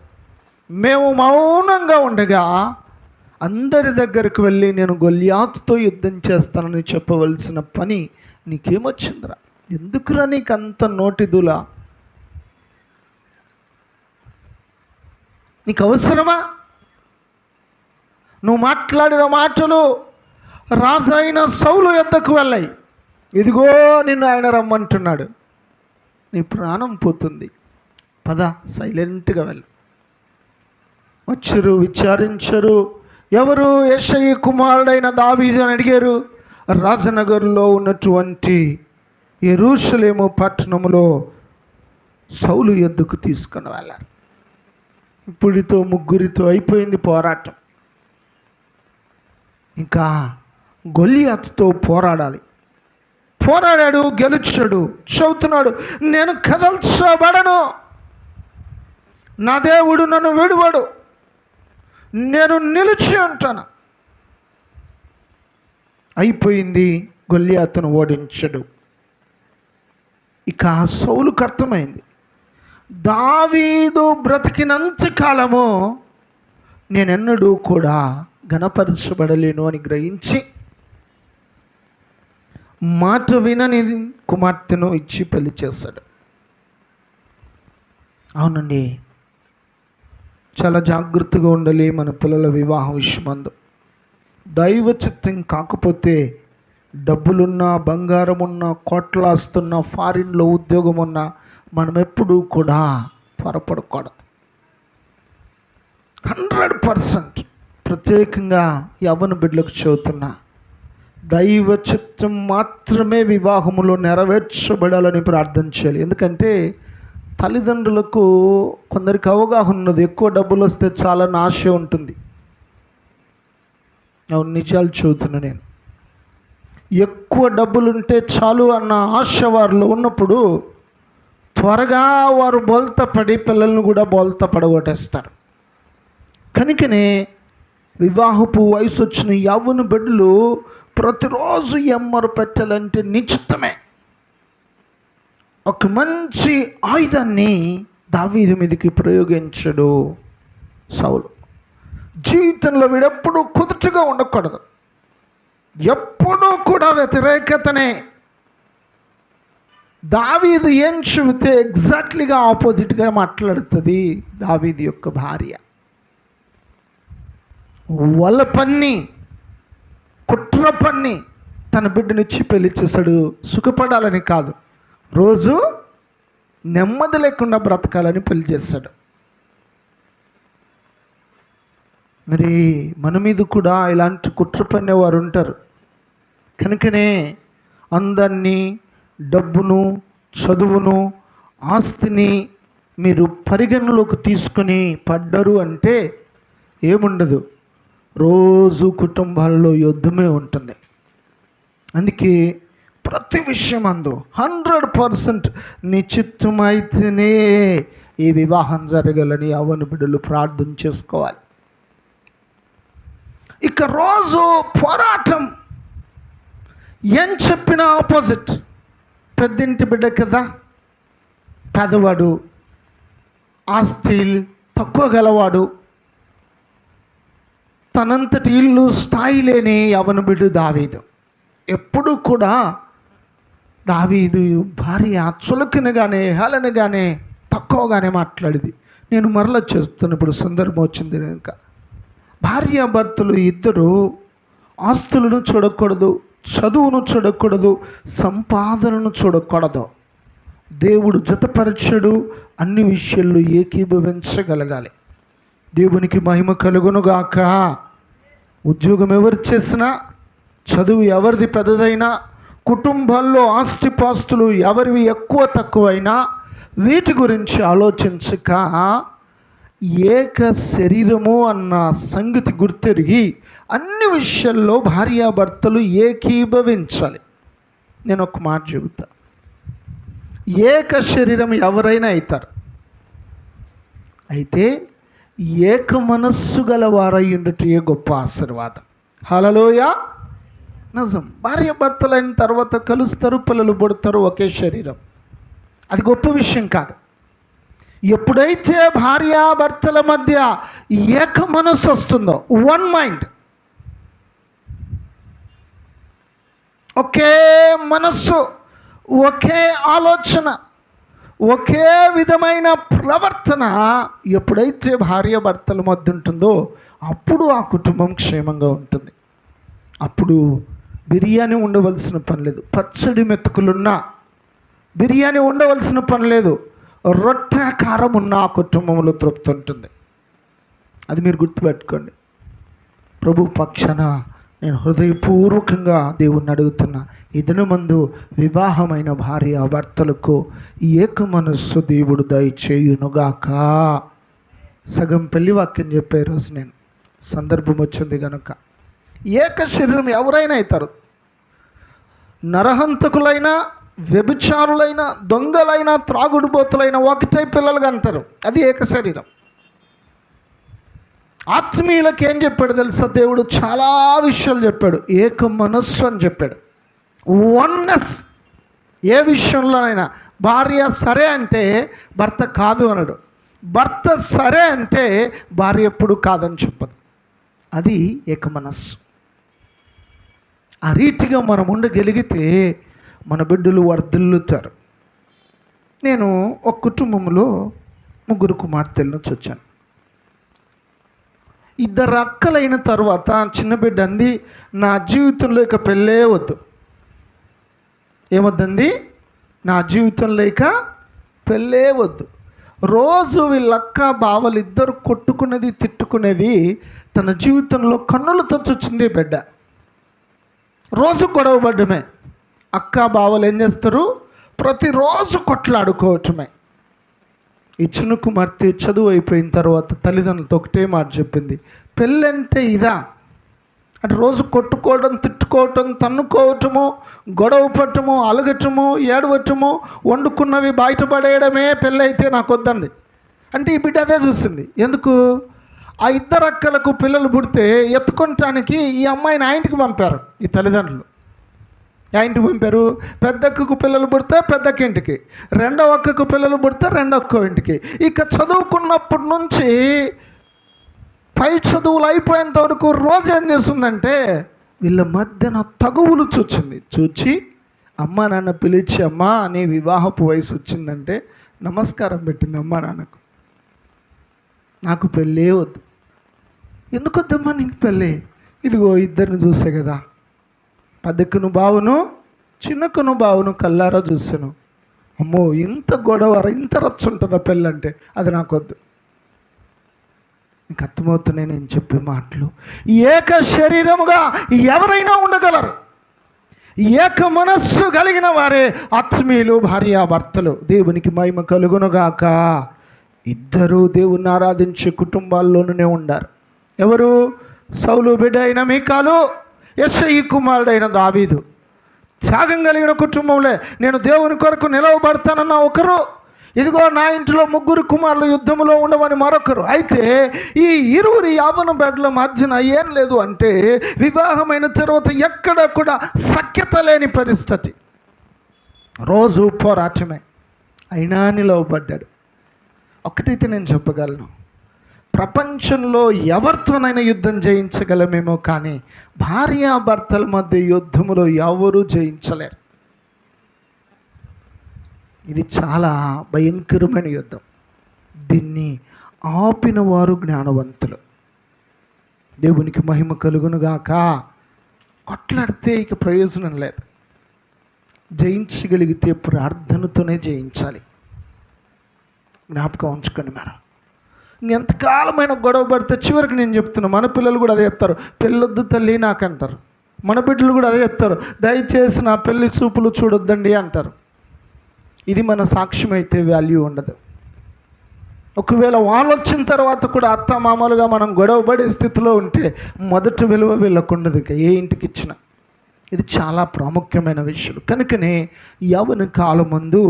మేము మౌనంగా ఉండగా అందరి దగ్గరకు వెళ్ళి నేను గొల్యాతుతో యుద్ధం చేస్తానని చెప్పవలసిన పని నీకేమొచ్చిందిరా? ఎందుకురా నీకు అంత నోటిదులా? నీకు అవసరమా? నువ్వు మాట్లాడిన మాటలు రాజు అయిన సౌలు యొద్దకు వెళ్ళాయి. ఇదిగో నిన్ను ఆయన రమ్మంటున్నాడు, నీ ప్రాణం పోతుంది, పద సైలెంట్గా వెళ్ళు. వచ్చారు, విచారించరు. ఎవరు? యెషయి కుమారుడైన దావీదు అని అడిగారు. రాజనగర్లో ఉన్నటువంటి యెరూషలేము పట్టణంలో సౌలు యొద్దకు తీసుకొని వెళ్ళారు. ఇప్పుడితో 3 అయిపోయింది పోరాటం. ఇంకా గొల్లియాతుతో పోరాడాలి. పోరాడాడు, గెలిచాడు. చదువుతున్నాడు, నేను కదల్చబడను, నా దేవుడు నన్ను విడువడు, నేను నిలిచి ఉంటాను. అయిపోయింది. గొల్లియాతును ఓడించడు. ఇక సౌలుకు అర్థమైంది, దావీదు బ్రతికినంత కాలము నేనెన్నడూ కూడా ఘనపరచబడలేను అని గ్రహించి మాట వినని కుమార్తెను ఇచ్చి పెళ్లి చేస్తాడు. అవునండి, చాలా జాగ్రత్తగా ఉండాలి మన పిల్లల వివాహ విషయమందు. దైవ చిత్తం కాకపోతే డబ్బులున్నా, బంగారం ఉన్నా, కోట్లాస్తున్నా, ఫారిన్లో ఉద్యోగం ఉన్నా మనం ఎప్పుడూ కూడా త్వరపడకూడదు. 100% ప్రత్యేకంగా యవ్వన బిడ్డలకు చెబుతున్నా, దైవ చిత్తం మాత్రమే వివాహములో నెరవేర్చబడాలని ప్రార్థన చేయాలి. ఎందుకంటే తల్లిదండ్రులకు కొందరికి అవగాహన ఉన్నది, ఎక్కువ డబ్బులు వస్తే చాలని ఆశ ఉంటుంది. నిజాలు చెబుతున్నా నేను. ఎక్కువ డబ్బులుంటే చాలు అన్న ఆశ వారిలో ఉన్నప్పుడు త్వరగా వారు బోల్తా పడి పిల్లలను కూడా బోల్తా పడగొట్టేస్తారు. కనుకనే వివాహపు వయసు వచ్చిన యవ్వన బిడ్డలు ప్రతిరోజు ఎమ్మరు పెట్టాలంటే నిశ్చితమే. ఒక మంచి ఆయుధాన్ని దావీదు మీదకి ప్రయోగించడు సౌలు. జీవితంలో వీడెప్పుడూ కుదుటగా ఉండకూడదు, ఎప్పుడూ కూడా వ్యతిరేకతనే. దావీదు ఏం చెబితే ఎగ్జాక్ట్లీగా ఆపోజిట్గా మాట్లాడుతుంది దావీదు యొక్క భార్య. వల పన్ని, కుట్ర పన్ని తన బిడ్డనిచ్చి పెళ్లి చేశాడు. సుఖపడాలని కాదు, రోజు నెమ్మది లేకుండా బ్రతకాలని పెళ్లి చేశాడు. మరి మన మీద కూడా ఇలాంటి కుట్ర పన్నేవారు ఉంటారు. కనుకనే అందాన్ని, డబ్బును, చదువును, ఆస్తిని మీరు పరిగణలోకి తీసుకొని పడ్డరు అంటే ఏముండదు, రోజు కుటుంబాల్లో యుద్ధమే ఉంటుంది. అందుకే ప్రతి విషయం అందు 100% నిశ్చితమైతేనే ఈ వివాహం జరగాలని యవ్వన బిడ్డలు ప్రార్థన చేసుకోవాలి. ఇక రోజు పోరాటం, ఏం చెప్పినా ఆపోజిట్. పెద్దింటి బిడ్డ కదా, పెదవాడు, ఆస్తి తక్కువ గలవాడు, తనంతటి ఇల్లు స్థాయి లేని యవ్వన బిడ్డ దావీదు. ఎప్పుడు కూడా దావీదు భార్య చులకనగానే, హేళనగానే, తక్కువగానే మాట్లాడేది. నేను మరలా చేస్తున్న ఇప్పుడు సందర్భం వచ్చింది కనుక, భార్యాభర్తలు ఇద్దరు ఆస్తులను చూడకూడదు, చదువును చూడకూడదు, సంపాదనను చూడకూడదు. దేవుడు జతపరచడు, అన్ని విషయాల్లో ఏకీభవించగలగాలి. దేవునికి మహిమ కలుగునుగాక. ఉద్యోగం ఎవరు చేసినా, చదువు ఎవరిది పెద్దదైనా, కుటుంబాల్లో ఆస్తిపాస్తులు ఎవరివి ఎక్కువ తక్కువైనా వీటి గురించి ఆలోచించక ఏక శరీరము అన్న సంగతి గుర్తెరిగి అన్ని విషయాల్లో భార్యాభర్తలు ఏకీభవించాలి. నేను ఒక మాట చెబుతా, ఏక శరీరం ఎవరైనా అవుతారు, అయితే ఏక మనస్సు గల వారై ఉండటే గొప్ప ఆశీర్వాదం. హల్లెలూయా. నిజం. భార్యాభర్తలైన తర్వాత కలుస్తారు, పిల్లలు పుడతారు, ఒకే శరీరం. అది గొప్ప విషయం కాదు. ఎప్పుడైతే భార్యాభర్తల మధ్య ఏక మనస్సు వస్తుందో, వన్ మైండ్, ఒకే మనస్సు, ఒకే ఆలోచన, ఒకే విధమైన ప్రవర్తన ఎప్పుడైతే భార్యాభర్తల మధ్య ఉంటుందో అప్పుడు ఆ కుటుంబం క్షేమంగా ఉంటుంది. అప్పుడు బిర్యానీ ఉండవలసిన పని లేదు, పచ్చడి మెతుకులున్నా బిర్యానీ ఉండవలసిన పని లేదు, రొట్టె కారం ఉన్న ఆ కుటుంబంలో తృప్తి ఉంటుంది. అది మీరు గుర్తుపెట్టుకోండి. ప్రభు పక్షాన నేను హృదయపూర్వకంగా దేవుణ్ణి అడుగుతున్నా, ఈ దినమందు వివాహమైన భార్యాభర్తలకు ఏక మనస్సు దేవుడు దయచేయునుగాక. సగం పెళ్లి వాక్యం చెప్పే రోజు నేను సందర్భం వచ్చింది కనుక, ఏక శరీరం ఎవరైనా అవుతారు. నరహంతకులైనా, వ్యభిచారులైన, దొంగలైన, త్రాగుడుబోతులైన ఒకటే పిల్లలుగా అంటారు. అది ఏక శరీరం. ఆత్మీయులకు ఏం చెప్పాడు తెలుసా? దేవుడు చాలా విషయాలు చెప్పాడు. ఏక మనస్సు అని చెప్పాడు. వన్నెస్. ఏ విషయంలోనైనా భార్య సరే అంటే భర్త కాదు అనడు, భర్త సరే అంటే భార్య ఎప్పుడు కాదని చెప్పదు. అది ఏక మనస్సు. ఆ రీతిగా మనం ఉండగలిగితే మన బిడ్డలు వర్ధిల్లుతారు. నేను ఒక కుటుంబంలో 3 కుమార్తెలను చూచాను. 2 అక్కలైన తర్వాత చిన్న బిడ్డ అంది, నా జీవితంలో ఇక పెళ్ళే వద్దు. ఏమొద్దండి? నా జీవితంలో ఇక పెళ్ళే వద్దు. రోజు వీళ్ళక్క బావలు ఇద్దరు కొట్టుకునేది, తిట్టుకునేది తన జీవితంలో కన్నులతో చూచింది బిడ్డ. రోజు గొడవ పడ్డమే. అక్క బావలు ఏం చేస్తారు? ప్రతిరోజు కొట్లాడుకోవటమే. ఈ చిన్న కుమార్తె చదువు అయిపోయిన తర్వాత తల్లిదండ్రులతో ఒకటే మాట చెప్పింది, పెళ్ళంటే ఇదా? అంటే రోజు కొట్టుకోవడం, తిట్టుకోవటం, తన్నుకోవటము, గొడవ పట్టము, అలగటము, ఏడవటము, వండుకున్నవి బయటపడేయడమే పెళ్ళైతే నాకు వద్దండి. అంటే ఈ బిడ్డ అదే చూసింది. ఎందుకు? ఆ 2 అక్కలకు పిల్లలు పుడితే ఎత్తుకొనటానికి ఈ అమ్మాయిని ఆ ఇంటికి పంపారు ఈ తల్లిదండ్రులు. ఆ ఇంటికి పంపారు. పెద్దక్కకు పిల్లలు పుడితే పెద్దక్క ఇంటికి, రెండవ అక్కకు పిల్లలు పుడితే రెండొక్క ఇంటికి. ఇక చదువుకున్నప్పటి నుంచి పై చదువులు అయిపోయేంత వరకు రోజు ఏం చేస్తుందంటే వీళ్ళ మధ్యన తగువులు చూచింది. చూచి అమ్మా నాన్న పిలిచి, అమ్మా నీ వివాహపు వయసు వచ్చిందంటే నమస్కారం పెట్టింది అమ్మా నాన్నకు. నాకు పెళ్ళే వద్దు. ఎందుకు వద్దమ్మా నీకు పెళ్ళి? ఇదిగో 2ని చూసే కదా, పెద్దక్కను బావును, చిన్నక్కను బావును కల్లారా చూసాను. అమ్మో ఇంత గొడవ, ఇంత రచ్చ ఉంటుందా పెళ్ళంటే? అది నాకు వద్దు. నీకు అర్థమవుతున్నాయి నేను చెప్పే మాటలు. ఏక శరీరముగా ఎవరైనా ఉండగలరు. ఏక మనస్సు కలిగిన వారే ఆత్మీయులు, భార్యాభర్తలు. దేవునికి మహిమ కలుగునుగాక. ఇద్దరూ దేవుణ్ణి ఆరాధించే కుటుంబాల్లోనే ఉండారు. ఎవరు? సౌలు బిడ్డ అయిన మీకాలు, యెష్షయి కుమారుడైన దావీదు. త్యాగం కలిగిన కుటుంబంలో నేను దేవుని కొరకు నిలవబడతానన్న ఒకరు, ఇదిగో నా ఇంటిలో 3 కుమారులు యుద్ధంలో ఉండవని మరొకరు. అయితే ఈ ఇరువురి యావన బిడ్డల మధ్యన ఏం లేదు అంటే వివాహమైన తర్వాత ఎక్కడ కూడా సఖ్యత లేని పరిస్థితి. రోజు పోరాటమే. అయినా నిలవబడ్డాడు. ఒకటైతే నేను చెప్పగలను, ప్రపంచంలో ఎవరితోనైనా యుద్ధం జయించగలమేమో, కానీ భార్యాభర్తల మధ్య యుద్ధములో ఎవరూ జయించలేరు. ఇది చాలా భయంకరమైన యుద్ధం. దీన్ని ఆపిన వారు జ్ఞానవంతులు. దేవునికి మహిమ కలుగునుగాక. కొట్లాడితే ఇక ప్రయోజనం లేదు. జయించగలిగితే ప్రార్థనతోనే జయించాలి. జ్ఞాపకం ఉంచుకొని మనం ఎంతకాలమైన గొడవ పడితే చివరికి నేను చెప్తున్నా, మన పిల్లలు కూడా అదే చెప్తారు, పెళ్ళొద్దు తల్లి నాకంటారు. మన బిడ్డలు కూడా అదే చెప్తారు, దయచేసి నా పెళ్లి చూపులు చూడొద్దండి అంటారు. ఇది మన సాక్ష్యం అయితే వాల్యూ ఉండదు. ఒకవేళ వాళ్ళు వచ్చిన తర్వాత కూడా అత్త మామలుగా మనం గొడవపడే స్థితిలో ఉంటే మొదటి విలువ వీళ్ళకుండదు ఇక ఏ ఇంటికి ఇచ్చినా. ఇది చాలా ప్రాముఖ్యమైన విషయం. కనుకనే యవ్వన కాలమందు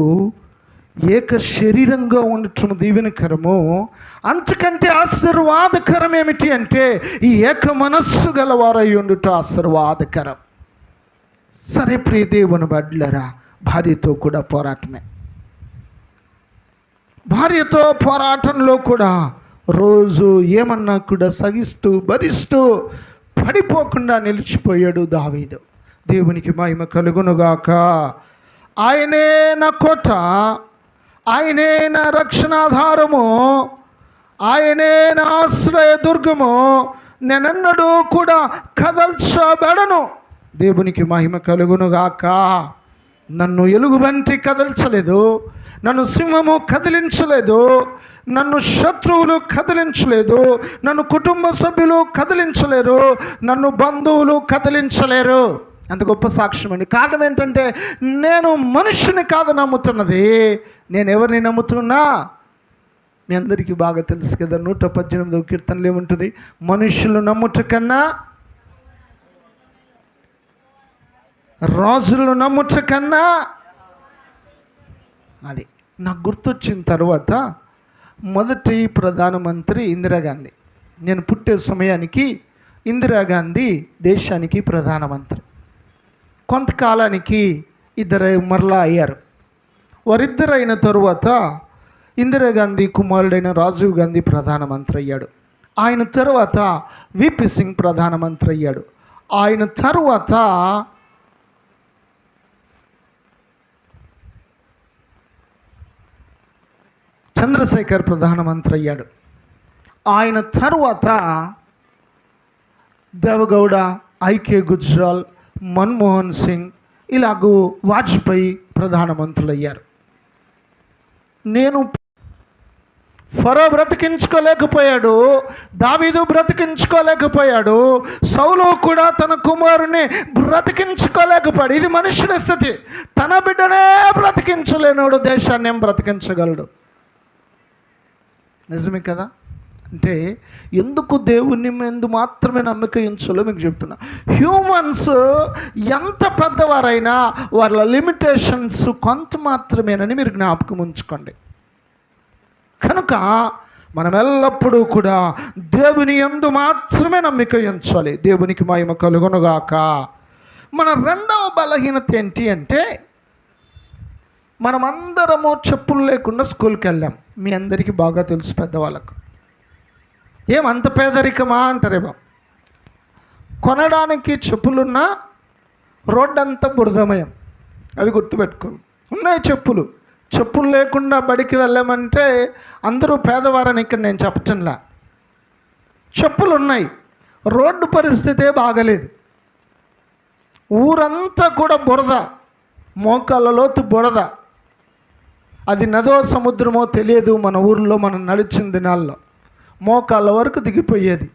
ఏక శరీరంగా ఉండటం దీవెనకరము. అంతకంటే ఆశీర్వాదకరం ఏమిటి అంటే ఈ ఏక మనస్సు గలవారై ఉండుట ఆశీర్వాదకరం. సరే ప్రియ దేవుని బిడ్డలారా, భార్యతో కూడా పోరాటమే. భార్యతో పోరాటంలో కూడా రోజు ఏమన్నా కూడా సహిస్తూ భరిస్తూ పడిపోకుండా నిలిచిపోయాడు దావీదు. దేవునికి మహిమ కలుగునుగాక. ఆయనే నా కోట, ఆయనే నా రక్షణాధారము, ఆయనే నా ఆశ్రయ దుర్గము, నేనెన్నడూ కూడా కదల్చబడను. దేవునికి మహిమ కలుగునుగాక. నన్ను ఎలుగుబంటి కదల్చలేదు, నన్ను సింహము కదిలించలేదు, నన్ను శత్రువులు కదిలించలేదు, నన్ను కుటుంబ సభ్యులు కదిలించలేరు, నన్ను బంధువులు కదిలించలేరు. అంత గొప్ప సాక్ష్యం అండి. కారణం ఏంటంటే నేను మనుషుని కాదు నమ్ముతున్నది, నేను ఎవరిని నమ్ముతున్నా? మీ అందరికీ బాగా తెలుసు కదా, 118వ కీర్తనలో ఏముంటుంది? మనుషులు నమ్ముట కన్నా రాజులు నమ్ముట కన్నా. అది నాకు గుర్తొచ్చిన తర్వాత మొదటి ప్రధానమంత్రి ఇందిరాగాంధీ. నేను పుట్టే సమయానికి ఇందిరాగాంధీ దేశానికి ప్రధానమంత్రి. కొంతకాలానికి ఇద్దరు మరలా అయ్యారు. వారిద్దరు అయిన తరువాత ఇందిరాగాంధీ కుమారుడైన రాజీవ్ గాంధీ ప్రధానమంత్రి అయ్యాడు. ఆయన తరువాత విపి సింగ్ ప్రధానమంత్రి అయ్యాడు. ఆయన తరువాత చంద్రశేఖర్ ప్రధానమంత్రి అయ్యాడు. ఆయన తరువాత దేవగౌడ, ఐకే గుజ్రాల్, మన్మోహన్ సింగ్, ఇలాగూ వాజ్పేయి ప్రధానమంత్రులు అయ్యారు. నేను ఫరో బ్రతికించుకోలేకపోయాడు, దావీదు బ్రతికించుకోలేకపోయాడు, సౌలు కూడా తన కుమారుని బ్రతికించుకోలేకపోయాడు. ఇది మనుషుల స్థితి. తన బిడ్డనే బ్రతికించలేనోడు దేశాన్ని ఏం బ్రతికించగలడు? నిజమే కదా. అంటే ఎందుకు దేవుని మీద మాత్రమే నమ్మిక ఉంచాలో మీకు చెప్తున్నా. హ్యూమన్స్ ఎంత పెద్దవారైనా వాళ్ళ లిమిటేషన్స్ కొంత మాత్రమేనని మీరు జ్ఞాపకం ఉంచుకోండి. కనుక మనం ఎల్లప్పుడూ కూడా దేవుని యందు మాత్రమే నమ్మిక ఉంచాలి. దేవునికి మహిమ కలుగునుగాక. మన రెండవ బలహీనత ఏంటి అంటే మనమందరము చెప్పులు లేకుండా స్కూల్కి వెళ్ళాం. మీ అందరికీ బాగా తెలుసు పెద్దవాళ్ళకు. ఏమంత పేదరికమా అంటారేమో. కొనడానికి చెప్పులున్నా రోడ్డు అంతా బురదమయం. అవి గుర్తుపెట్టుకోండి. ఉన్నాయి చెప్పులు. చెప్పులు లేకుండా బడికి వెళ్ళామంటే అందరూ పేదవారని ఇక్కడ నేను చెప్పటంలా. చెప్పులు ఉన్నాయి, రోడ్డు పరిస్థితే బాగలేదు. ఊరంతా కూడా బురద, మోకాళ్ళ లోతు బురద. అది నదో సముద్రమో తెలియదు. మన ఊరిలో మనం నడిచిన దినాల్లో మోకాళ్ళ వరకు దిగిపోయేది.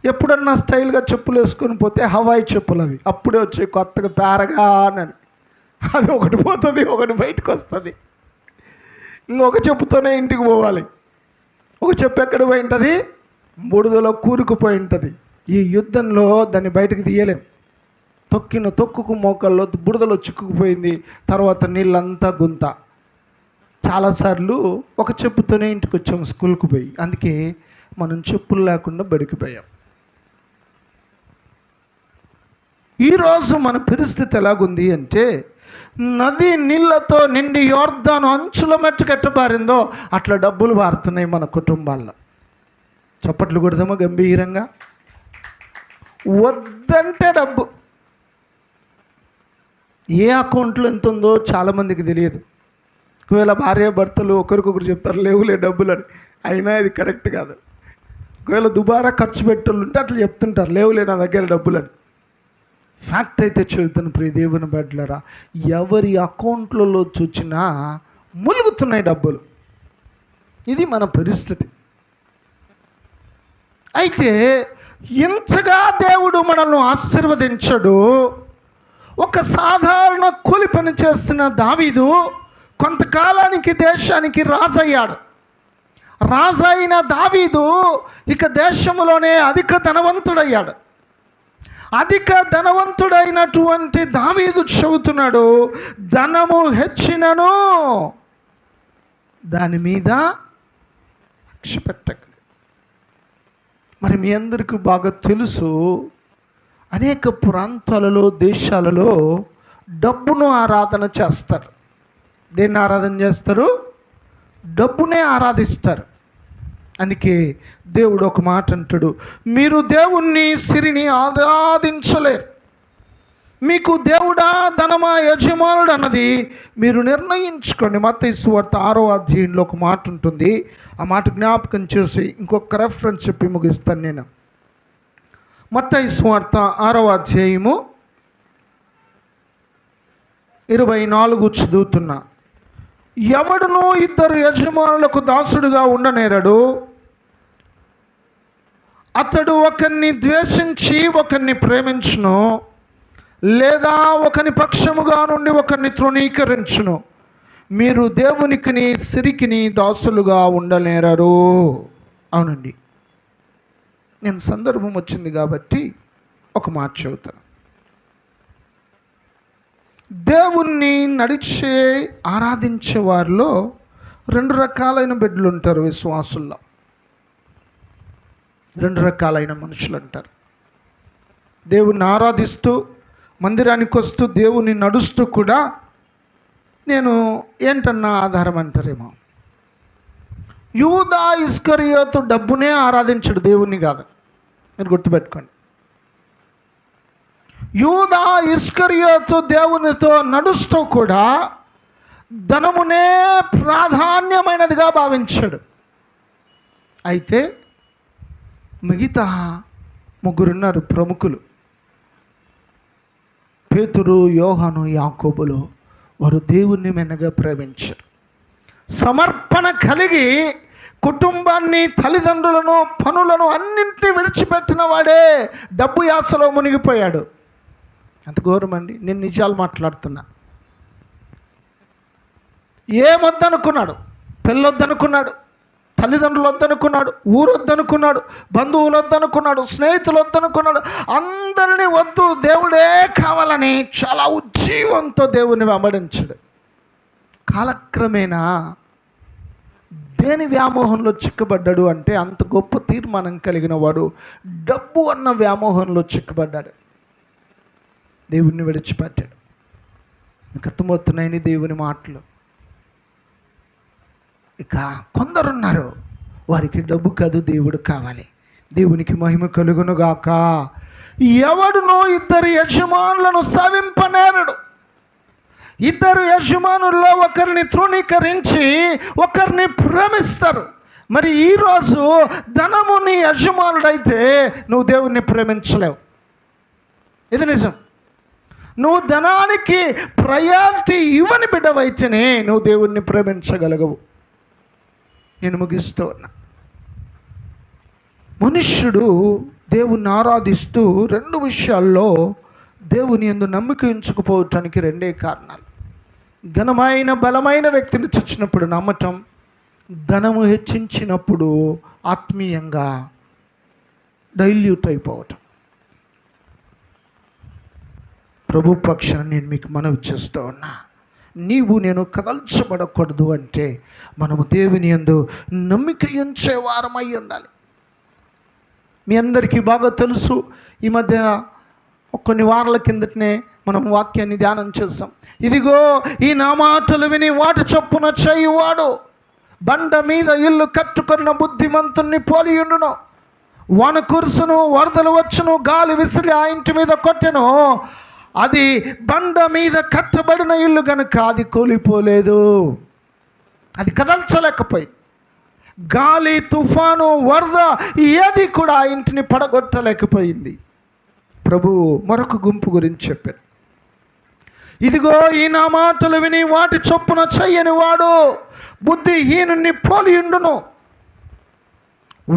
ఎప్పుడన్నా స్టైల్గా చెప్పులు వేసుకొని పోతే హవాయి చెప్పులు అవి అప్పుడే వచ్చే కొత్తగా పేరగానని. అది ఒకటి పోతుంది, ఒకటి బయటకు వస్తుంది. ఇంకొక చెప్పుతోనే ఇంటికి పోవాలి. ఒక చెప్పు ఎక్కడ పోయి ఉంటుంది? బురదలో కూరుకుపోయి ఉంటుంది. ఈ యుద్ధంలో దాన్ని బయటకు తీయలేం. తొక్కుకు మోకాల్లో బురదలో చిక్కుకుపోయింది. తర్వాత నీళ్ళంతా గుంత. చాలాసార్లు ఒక చెప్పుతోనే ఇంటికి వచ్చాం స్కూల్కి పోయి. అందుకే మనం చెప్పులు లేకుండా బడికి పోయాం. ఈరోజు మన పరిస్థితి ఎలాగుంది అంటే, నది నీళ్ళతో నిండి యోర్దాను అంచుల మట్టుకు ఎట్టబారిందో అట్లా డబ్బులు పారుతున్నాయి మన కుటుంబాల్లో. చప్పట్లు కొడదామా గంభీరంగా? వద్దంటే డబ్బు. ఏ అకౌంట్లో ఎంత ఉందో చాలామందికి తెలియదు. ఒకవేళ భార్య భర్తలు ఒకరికొకరు చెప్తారు లేవులే డబ్బులు అని, అయినా ఇది కరెక్ట్ కాదు. ఒకవేళ దుబారా ఖర్చు పెట్టాలి ఉంటే అట్లా చెప్తుంటారు లేవులే నా దగ్గర డబ్బులు అని. ఫ్యాక్ట్ అయితే చెబుతాను ప్రియ దేవుని బిడ్డలారా, ఎవరి అకౌంట్లలో చూచినా ములుగుతున్నాయి డబ్బులు. ఇది మన పరిస్థితి. అయితే ఇంతగా దేవుడు మనల్ని ఆశీర్వదించడు. ఒక సాధారణ కూలి పని చేస్తున్న దావీదు కొంతకాలానికి దేశానికి రాజయ్యాడు. రాజైన దావీదు ఇక దేశంలోనే అధిక ధనవంతుడయ్యాడు. అధిక ధనవంతుడైనటువంటి దావీదు చెబుతున్నాడు, ధనము హెచ్చినను దాని మీద లక్ష్య పెట్టకండి. మరి మీ అందరికీ బాగా తెలుసు, అనేక ప్రాంతాలలో దేశాలలో డబ్బును ఆరాధన చేస్తారు. దేన్ని ఆరాధన చేస్తారు? డబ్బునే ఆరాధిస్తారు. అందుకే దేవుడు ఒక మాట అంటాడు, మీరు దేవుణ్ణి సిరిని ఆరాధించలేరు. మీకు దేవుడా ధనమా యజమానుడు అన్నది మీరు నిర్ణయించుకోండి. మత్తయి సువార్త 6వ అధ్యాయంలో ఒక మాట ఉంటుంది. ఆ మాట జ్ఞాపకం చేసి ఇంకొక రెఫరెన్స్ చెప్పి ముగిస్తాను నేను. మత్తయి సువార్త 6వ అధ్యాయము 24 చదువుతున్నా. ఎవడునూ ఇద్దరు యజమానులకు దాసుడుగా ఉండనేరడు. అతడు ఒకరిని ద్వేషించి ఒకరిని ప్రేమించును, లేదా ఒకని పక్షముగా నుండి ఒకరిని తృణీకరించును. మీరు దేవునికిని సిరికిని దాసులుగా ఉండనేరరు. అవునండి, నేను సందర్భం వచ్చింది కాబట్టి ఒక మాట చెబుతాను. దేవుణ్ణి నడిచే ఆరాధించే వారిలో 2 రకాలైన బిడ్డలు ఉంటారు. విశ్వాసుల్లో 2 రకాలైన మనుషులు అంటారు. దేవుణ్ణి ఆరాధిస్తూ మందిరానికి వస్తూ దేవుని నడుస్తూ కూడా నేను ఏంటన్నా ఆధారం అంటారేమో. యూదా ఇస్కరియోతు డబ్బునే ఆరాధించడు, దేవుణ్ణి కాదు. మీరు గుర్తుపెట్టుకోండి. యూదా ఇస్కరియోతు దేవునితో నడుస్తూ కూడా ధనమునే ప్రాధాన్యమైనదిగా భావించాడు. అయితే మిగతా 3 ఉన్నారు ప్రముఖులు, పేతురు, యోహాను, యాకోబులు. వారు దేవుణ్ణి మెనగా ప్రేమించారు. సమర్పణ కలిగి కుటుంబాన్ని, తల్లిదండ్రులను, పనులను అన్నింటినీ విడిచిపెట్టిన వాడే డబ్బు యాసలో మునిగిపోయాడు. అంత ఘోరమండి. నేను నిజాలు మాట్లాడుతున్నా. ఏమొద్దనుకున్నాడు? పెళ్ళొద్దనుకున్నాడు, తల్లిదండ్రులు వద్దనుకున్నాడు, ఊరు వద్దనుకున్నాడు, బంధువులు వద్దనుకున్నాడు, స్నేహితులు వద్దనుకున్నాడు. అందరినీ వద్దు, దేవుడే కావాలని చాలా ఉజ్జీవంతో దేవుని వెంబడించాడు. కాలక్రమేణా దేని వ్యామోహంలో చిక్కబడ్డాడు అంటే, అంత గొప్ప తీర్మానం కలిగిన వాడు డబ్బు అన్న వ్యామోహంలో చిక్కబడ్డాడు. దేవుణ్ణి విడిచిపెట్టాడు. నాకు అర్థమవుతున్నాయని దేవుని మాటలు. ఇక కొందరున్నారు, వారికి డబ్బు కాదు దేవుడు కావాలి. దేవునికి మహిమ కలుగునుగాక. ఎవడునో 2 యజమానులను సేవింపనేరడు. 2 యజమానుల్లో ఒకరిని తృణీకరించి ఒకరిని ప్రేమిస్తారు. మరి ఈరోజు ధనము నీ యజమానుడైతే నువ్వు దేవుణ్ణి ప్రేమించలేవు. ఇది నిజం. నువ్వు ధనానికి ప్రయారిటీ ఇవ్వని బిడ్డవైతేనే నువ్వు దేవుణ్ణి ప్రేమించగలగవు. నేను ముగిస్తూ ఉన్నా. మనుష్యుడు దేవుణ్ణి ఆరాధిస్తూ 2 విషయాల్లో దేవుని యందు నమ్మిక ఉంచకపోవటానికి 2 కారణాలు. ఘనమైన బలమైన వ్యక్తిని చూచినప్పుడు నమ్మటం, ధనము హెచ్చించినప్పుడు ఆత్మీయంగా డైల్యూట్ అయిపోవటం. ప్రభు పక్షాన నేను మీకు మనవి చేస్తూ ఉన్నా, నీవు నేను కదల్చబడకూడదు అంటే మనము దేవుని యందు నమ్మిక ఉంచే వారమై ఉండాలి. మీ అందరికీ బాగా తెలుసు, ఈ మధ్య కొన్ని వారాల కిందటనే మనం వాక్యాన్ని ధ్యానం చేస్తాం. ఇదిగో ఈ నా మాటలు విని వాటి చొప్పున చేయువాడు బండ మీద ఇల్లు కట్టుకున్న బుద్ధిమంతుణ్ణి పోలియుండును. వాన కురుసును, వరదలు వచ్చును, గాలి విసిరి ఆ ఇంటి మీద కొట్టెను. అది బండ మీద కట్టబడిన ఇల్లు గనుక అది కూలిపోలేదు, అది కదల్చలేకపోయింది. గాలి, తుఫాను, వరద ఏది కూడా ఆ ఇంటిని పడగొట్టలేకపోయింది. ప్రభు మరొక గుంపు గురించి చెప్పారు. ఇదిగో ఈ నా మాటలు విని వాటి చొప్పున చెయ్యని వాడు బుద్ధిహీనుని పోలియుండును.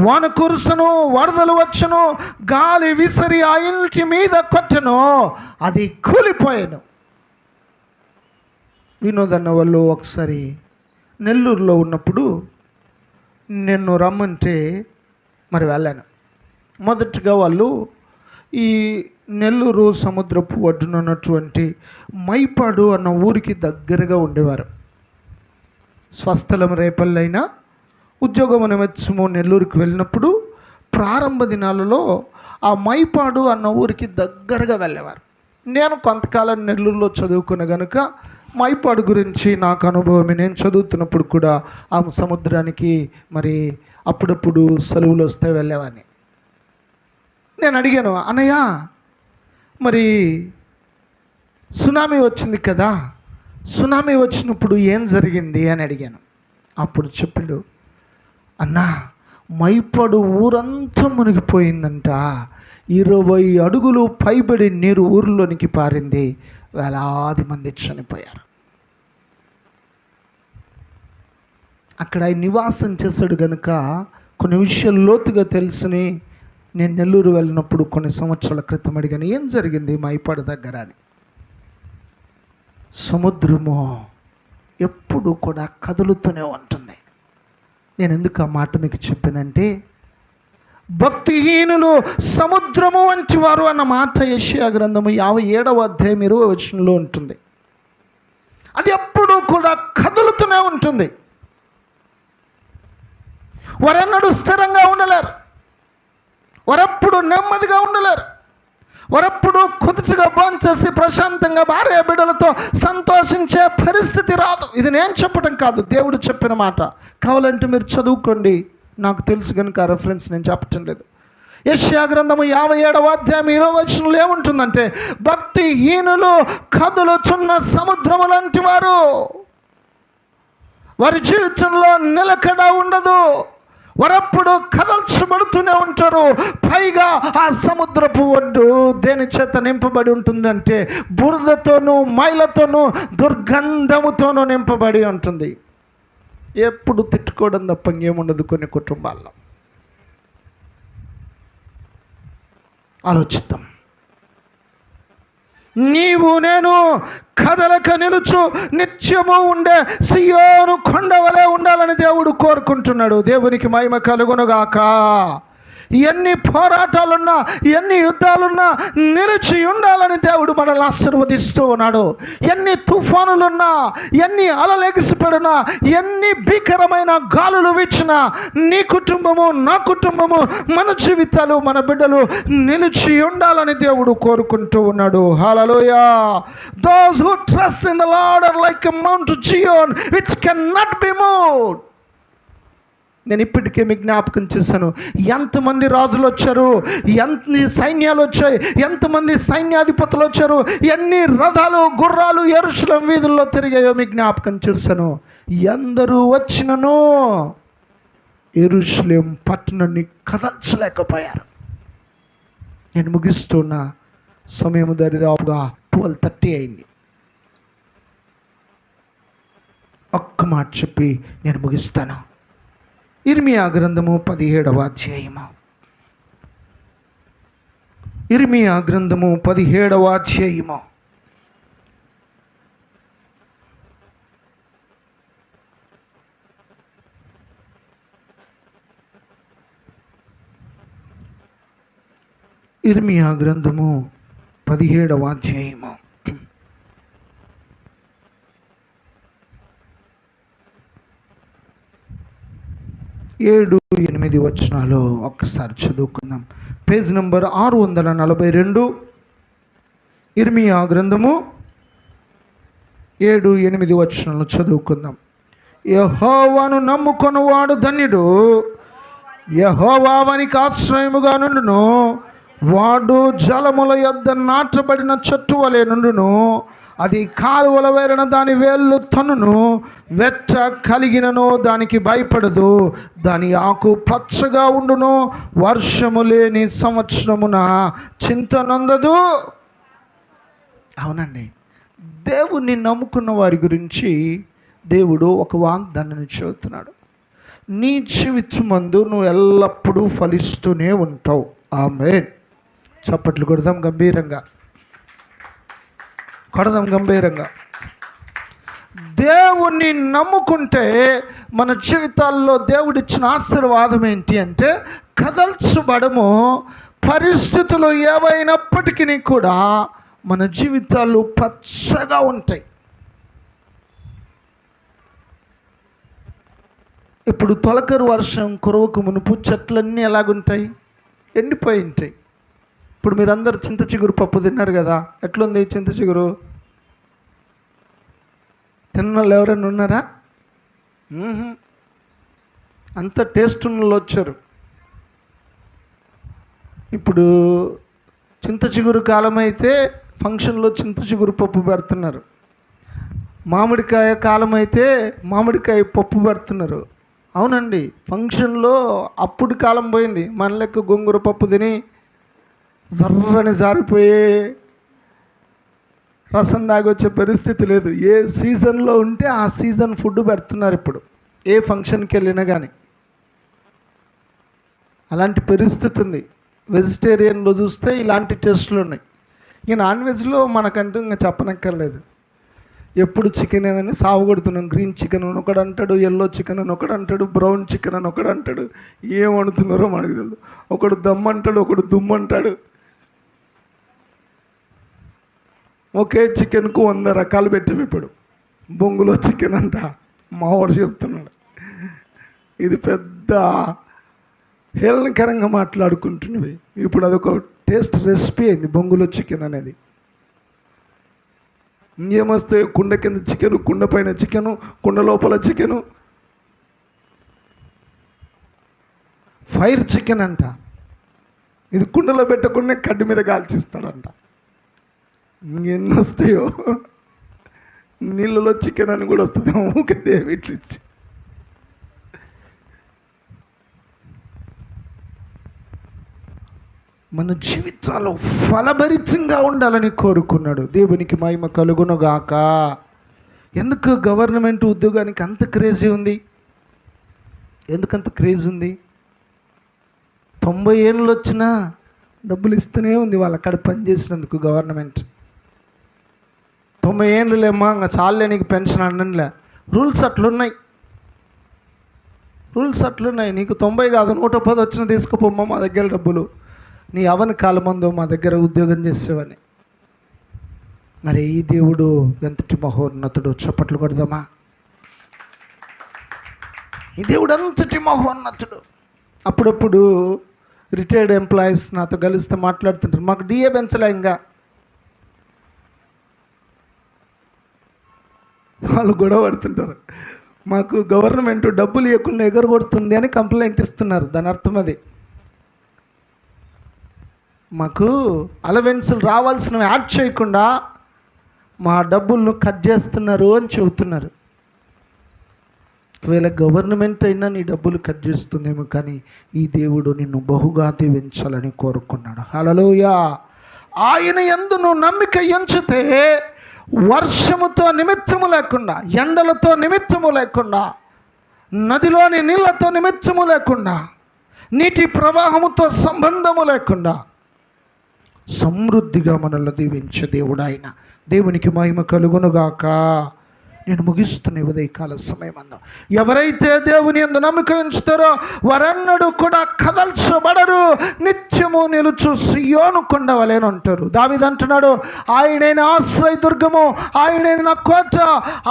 వాన కురుసను, వరదలు వచ్చును, గాలి విసిరి ఆ ఇంటి మీద కొట్టెను, అది కూలిపోయాను. వినోదన్న వాళ్ళు ఒకసారి నెల్లూరులో ఉన్నప్పుడు నిన్ను రమ్మంటే మరి వెళ్ళాను. మొదటిగా వాళ్ళు ఈ నెల్లూరు సముద్రపు ఒడ్డునున్నటువంటి మైపాడు అన్న ఊరికి దగ్గరగా ఉండేవారు. స్వస్థలం రేపల్లైనా ఉద్యోగం నిమిత్తము నెల్లూరుకి వెళ్ళినప్పుడు ప్రారంభ దినాలలో ఆ మైపాడు అన్న ఊరికి దగ్గరగా వెళ్ళేవారు. నేను కొంతకాలం నెల్లూరులో చదువుకున్న కనుక మైపాడు గురించి నాకు అనుభవమే. నేను చదువుతున్నప్పుడు కూడా ఆ సముద్రానికి మరి అప్పుడప్పుడు సెలవులు వస్తే వెళ్ళేవాడిని. నేను అడిగాను, అన్నయ్య మరి సునామీ వచ్చింది కదా, సునామీ వచ్చినప్పుడు ఏం జరిగింది అని అడిగాను. అప్పుడు చెప్పాడు, అన్నా మైపాడు ఊరంతా మునిగిపోయిందంట, 20 అడుగులు పైబడి నీరు ఊరిలోనికి పారింది, వేలాది మంది చనిపోయారు. అక్కడ ఆయన నివాసం చేశాడు కనుక కొన్ని విషయాలు లోతుగా తెలుసుని నేను నెల్లూరు వెళ్ళినప్పుడు కొన్ని సంవత్సరాల క్రితం అడిగాను, ఏం జరిగింది మైపాడు దగ్గర అని. సముద్రము ఎప్పుడు కూడా కదులుతూనే ఉంటుంది. నేను ఎందుకు ఆ మాట మీకు చెప్పానంటే, భక్తిహీనులు సముద్రము వంటి వారు అన్న మాట యెషయా గ్రంథము 57వ అధ్యాయం 20వ వచనంలో ఉంటుంది. అది ఎప్పుడూ కూడా కదులుతూనే ఉంటుంది. వారెన్నడూ స్థిరంగా ఉండలేరు, వారెప్పుడు నెమ్మదిగా ఉండలేరు, వారెప్పుడు కుదుటగా భోంచేసి ప్రశాంతంగా భార్య బిడ్డలతో సంతోషించే పరిస్థితి రాదు. ఇది నేను చెప్పడం కాదు, దేవుడు చెప్పిన మాట. కావాలంటే మీరు చదువుకోండి, నాకు తెలుసు కనుక రెఫరెన్స్ నేను చెప్పటం లేదు. యెషయా గ్రంథము 57వ అధ్యాయం 20వ వచనంలో ఏముంటుందంటే, భక్తిహీనులు కదులుచున్న సముద్రము లాంటి వారు, వారి జీవితంలో నిలకడ ఉండదు, వారప్పుడు కదల్చబడుతూనే ఉంటారు. పైగా ఆ సముద్రపు ఒడ్డు దేని చేత నింపబడి ఉంటుందంటే బురదతోనూ మైలతోనూ దుర్గంధముతోనూ నింపబడి ఉంటుంది. ఎప్పుడు తిట్టుకోవడం తప్ప ఇంకేముండదు కొన్ని కుటుంబాల్లో. ఆలోచిద్దాం. నీవు నేను కదలక నిలుచు నిత్యము ఉండే సియోను కొండ వలె ఉండాలని దేవుడు కోరుకుంటున్నాడు. దేవునికి మహిమ కలుగునుగాక. ఎన్ని పోరాటాలున్నా, ఎన్ని యుద్ధాలున్నా నిలిచి ఉండాలని దేవుడు మనల్ని ఆశీర్వదిస్తూ ఉన్నాడు. ఎన్ని తుఫానులున్నా, ఎన్ని అలలెగిసిపడినా, ఎన్ని భీకరమైన గాలులు వీచినా నీ కుటుంబము, నా కుటుంబము, మన జీవితాలు, మన బిడ్డలు నిలిచి ఉండాలని దేవుడు కోరుకుంటూ ఉన్నాడు. హల్లెలూయా. Those who trust in the Lord are like a Mount Zion which cannot be moved. నేను ఇప్పటికే మీకు జ్ఞాపకం చేశాను, ఎంతమంది రాజులు వచ్చారు, ఎన్ని సైన్యాలు వచ్చాయి, ఎంతమంది సైన్యాధిపతులు వచ్చారు, ఎన్ని రథాలు, గుర్రాలు యెరూషలేము వీధుల్లో తిరిగాయో మీకు జ్ఞాపకం చేశాను. ఎందరూ వచ్చినను యెరూషలేము పట్టణాన్ని కదల్చలేకపోయారు. నేను ముగిస్తున్న సమయం దరిదాపుగా 12:30 అయింది. ఒక్క మాట చెప్పి నేను ముగిస్తాను. ఇర్మియా గ్రంథము 17వ అధ్యాయము. ఇర్మియా గ్రంథము 17వ అధ్యాయము. ఇర్మియా గ్రంథము 17వ అధ్యాయము 7-8 వచనాలు ఒక్కసారి చదువుకుందాం. పేజ్ నంబర్ 642, ఇర్మియా గ్రంథము 7-8 వచనాలు చదువుకుందాం. యెహోవాను నమ్ముకొనువాడు ధన్యుడు, యెహోవా వానికి ఆశ్రయముగా నుండును. వాడు జలముల యొద్ద నాటబడిన చెట్టు వలె నుండును. అది కాలువల వేరన దాని వేళ్ళు తన్నును. వెట్ట కలిగినను దానికి భయపడదు. దాని ఆకు పచ్చగా ఉండును. వర్షము లేని సంవత్సరమున చింత నొందదు. అవునండి, దేవుణ్ణి నమ్ముకున్న వారి గురించి దేవుడు ఒక వాగ్దానాన్ని చెబుతున్నాడు. నీ జీవితమందు నువ్వు ఎల్లప్పుడూ ఫలిస్తూనే ఉంటావు. ఆమేన్. చప్పట్లు కొడదాం గంభీరంగా. దేవుణ్ణి నమ్ముకుంటే మన జీవితాల్లో దేవుడిచ్చిన ఆశీర్వాదం ఏంటి అంటే, కదల్చబడము. పరిస్థితులు ఏవైనప్పటికీ కూడా మన జీవితాలు పచ్చగా ఉంటాయి. ఇప్పుడు తొలకరు వర్షం కురవకు మునుపు చెట్లన్నీ ఎలాగుంటాయి? ఎండిపోయి ఉంటాయి. ఇప్పుడు మీరందరూ చింత చిగురు పప్పు తిన్నారు కదా, ఎట్లుంది చింత చిగురు? తిన్న వాళ్ళు ఎవరైనా ఉన్నారా? అంత టేస్ట్ ఉన్న వాళ్ళు వచ్చారు. ఇప్పుడు చింత చిగురు కాలం అయితే ఫంక్షన్లో చింత చిగురు పప్పు పెడుతున్నారు. మామిడికాయ కాలం అయితే మామిడికాయ పప్పు పెడుతున్నారు. అవునండి, ఫంక్షన్లో అప్పుడు కాలం పోయింది. మన లెక్క గోంగూర పప్పు తిని జర్రని జారిపోయే రసం దాగొచ్చే పరిస్థితి లేదు. ఏ సీజన్లో ఉంటే ఆ సీజన్ ఫుడ్ పెడుతున్నారు ఇప్పుడు, ఏ ఫంక్షన్కి వెళ్ళినా కానీ. అలాంటి పరిస్థితి ఉంది. వెజిటేరియన్లో చూస్తే ఇలాంటి టేస్ట్లు ఉన్నాయి. ఇక నాన్ వెజ్లో మనకంటూ ఇంకా చెప్పనక్కర్లేదు. ఎప్పుడు చికెన్ అని సాగు కొడుతున్నాం. గ్రీన్ చికెన్ అని ఒకడు అంటాడు, ఎల్లో చికెన్ అని ఒకడు అంటాడు, బ్రౌన్ చికెన్ అని ఒకడు అంటాడు. ఏం వండుతున్నారో మనకు తెలియదు. ఒకడు దమ్ అంటాడు, ఒకడు దుమ్ము అంటాడు. ఒకే చికెన్కు 100 రకాలు పెట్టాము. ఇప్పుడు బొంగులో చికెన్ అంట మావాడు చెప్తున్నాడు. ఇది పెద్ద హేళనకరంగా మాట్లాడుకుంటున్నవి. ఇప్పుడు అదొక టేస్ట్ రెసిపీ అయింది బొంగులో చికెన్ అనేది. ఇంకేమొస్తే కుండ కింద చికెను, కుండ పైన చికెను, కుండ లోపల చికెను, ఫైర్ చికెన్ అంట. ఇది కుండలో పెట్టకుండా కడ్డి మీద కాల్చిస్తాడంట. ఇంకెన్ని వస్తాయో. నీళ్ళలో చికెన్ అని కూడా వస్తుంది. ఊకే దేవిట్లు ఇచ్చి. మన జీవితాలు ఫలభరితంగా ఉండాలని కోరుకున్నాడు. దేవునికి మహిమ కలుగునుగాక. ఎందుకు గవర్నమెంట్ ఉద్యోగానికి అంత క్రేజీ ఉంది? ఎందుకంత క్రేజ్ ఉంది? 90 ఏళ్ళు వచ్చినా డబ్బులు ఇస్తూనే ఉంది వాళ్ళు అక్కడ పనిచేసినందుకు గవర్నమెంట్. 90 ఏళ్ళులేమ్మా ఇంకా చాలే నీకు పెన్షన్ అనలే. రూల్స్ అట్లున్నాయి. నీకు 90 కాదు 110 వచ్చినా తీసుకుపోమ్మా మా దగ్గర డబ్బులు, నీ అవని కాలం ముందు మా దగ్గర ఉద్యోగం చేసేవని. మరి ఈ దేవుడు ఎంతటి మహోన్నతుడు! చప్పట్లు కొడదామా? ఈ దేవుడు అంతటి మహోన్నతుడు. అప్పుడప్పుడు రిటైర్డ్ ఎంప్లాయీస్ నాతో కలిస్తే మాట్లాడుతుంటారు, మాకు డిఏ పెంచలే ఇంకా. వాళ్ళు గొడవ పడుతుంటారు, మాకు గవర్నమెంట్ డబ్బులు ఇవ్వకుండా ఎగరగొడుతుంది అని కంప్లైంట్ ఇస్తున్నారు. దాని అర్థం అది, మాకు అలవెన్సులు రావాల్సినవి యాడ్ చేయకుండా మా డబ్బులను కట్ చేస్తున్నారు అని చెబుతున్నారు. ఒకవేళ గవర్నమెంట్ అయినా నీ డబ్బులు కట్ చేస్తుందేమో, కానీ ఈ దేవుడు నిన్ను బహుగా దీవించాలని కోరుకున్నాడు. హల్లెలూయా. ఆయన యందు నువ్వు నమ్మిక ఎంచితే వర్షముతో నిమిత్తము లేకుండా, ఎండలతో నిమిత్తము లేకుండా, నదిలోని నీళ్లతో నిమిత్తము లేకుండా, నీటి ప్రవాహముతో సంబంధము లేకుండా సమృద్ధిగా మనల్ని దీవించే దేవుడు ఆయన. దేవునికి మహిమ కలుగునుగాక. నేను ముగిస్తున్న ఉదయకాల సమయమందు ఎవరైతే దేవుని యందు నమ్మిక ఉంచుతారో వారన్నడూ కూడా కదల్చబడరు, నిత్యము నిలుచు సియోను కొండ వలె ఉంటారు. దావీదు అంటున్నాడు, ఆయనే నా ఆశ్రయదుర్గము, ఆయనే నా కోట,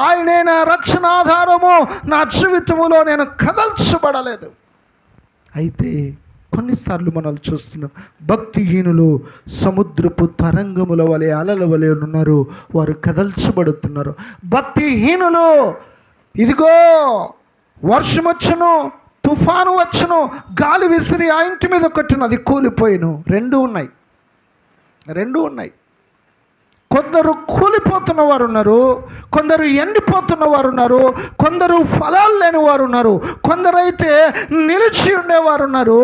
ఆయనే నా రక్షణ ఆధారము, నా జీవితములో నేను కదల్చబడలేదు. అయితే కొన్నిసార్లు మనం చూస్తున్నాం, భక్తిహీనులు సముద్రపు తరంగముల వలె అలల వలె ఉన్నారు, వారు కదల్చబడుతున్నారు. భక్తిహీనులు ఇదిగో వర్షం వచ్చును, తుఫాను వచ్చును, గాలి విసిరి ఆ ఇంటి మీద కొట్టును, అది కూలిపోయిను. రెండూ ఉన్నాయి. కొందరు కూలిపోతున్న వారు ఉన్నారు, కొందరు ఎండిపోతున్న వారు ఉన్నారు, కొందరు ఫలాలు లేని వారు ఉన్నారు, కొందరైతే నిలిచి ఉండేవారు ఉన్నారు,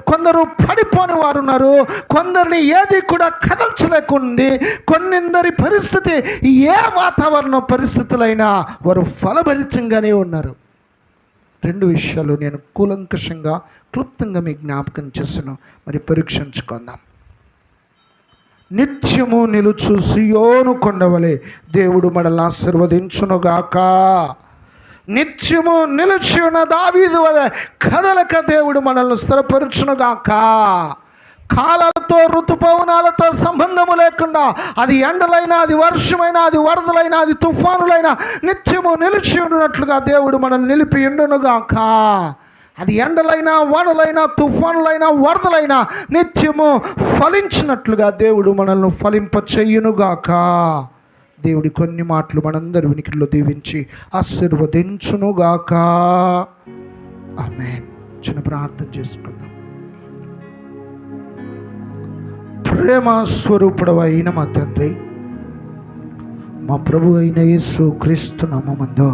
కొందరు పడిపోని వారు ఉన్నారు, కొందరిని ఏది కూడా కదల్చలేకుంది. కొందరి పరిస్థితి ఏ వాతావరణ పరిస్థితులైనా వారు ఫలభరితంగానే ఉన్నారు. రెండు విషయాలు నేను కూలంకషంగా క్లుప్తంగా మీకు జ్ఞాపకం చేస్తున్నాను, మరి పరీక్షించుకుందాం. నిత్యము నిలుచు సియోను కొండవలే దేవుడు మనల్ని ఆశీర్వదించునుగాక. నిత్యము నిలిచి ఉన్న దావీదు వలె కదలక దేవుడు మనల్ని స్థిరపరచునుగాక. కాలాలతో ఋతుపవనాలతో సంబంధము లేకుండా, అది ఎండలైనా, అది వర్షమైనా, అది వరదలైనా, అది తుఫానులైనా నిత్యము నిలిచి ఉన్నట్లుగా దేవుడు మనల్ని నిలిపి ఉండునుగాక. అది ఎండలైనా, వానలైనా, తుఫానులైనా, వరదలైనా నిత్యము ఫలించినట్లుగా దేవుడు మనల్ని ఫలింప చెయ్యునుగాక. దేవుడి కొన్ని మాటలు మనందరి వినికిడిలో దీవించి ఆశీర్వదించునుగాక. ఆమేన్. చిన్న ప్రార్థన చేసుకుందాం. ప్రేమ స్వరూపుడవైన మా తండ్రి, మా ప్రభు అయిన యేసు క్రీస్తు నామములో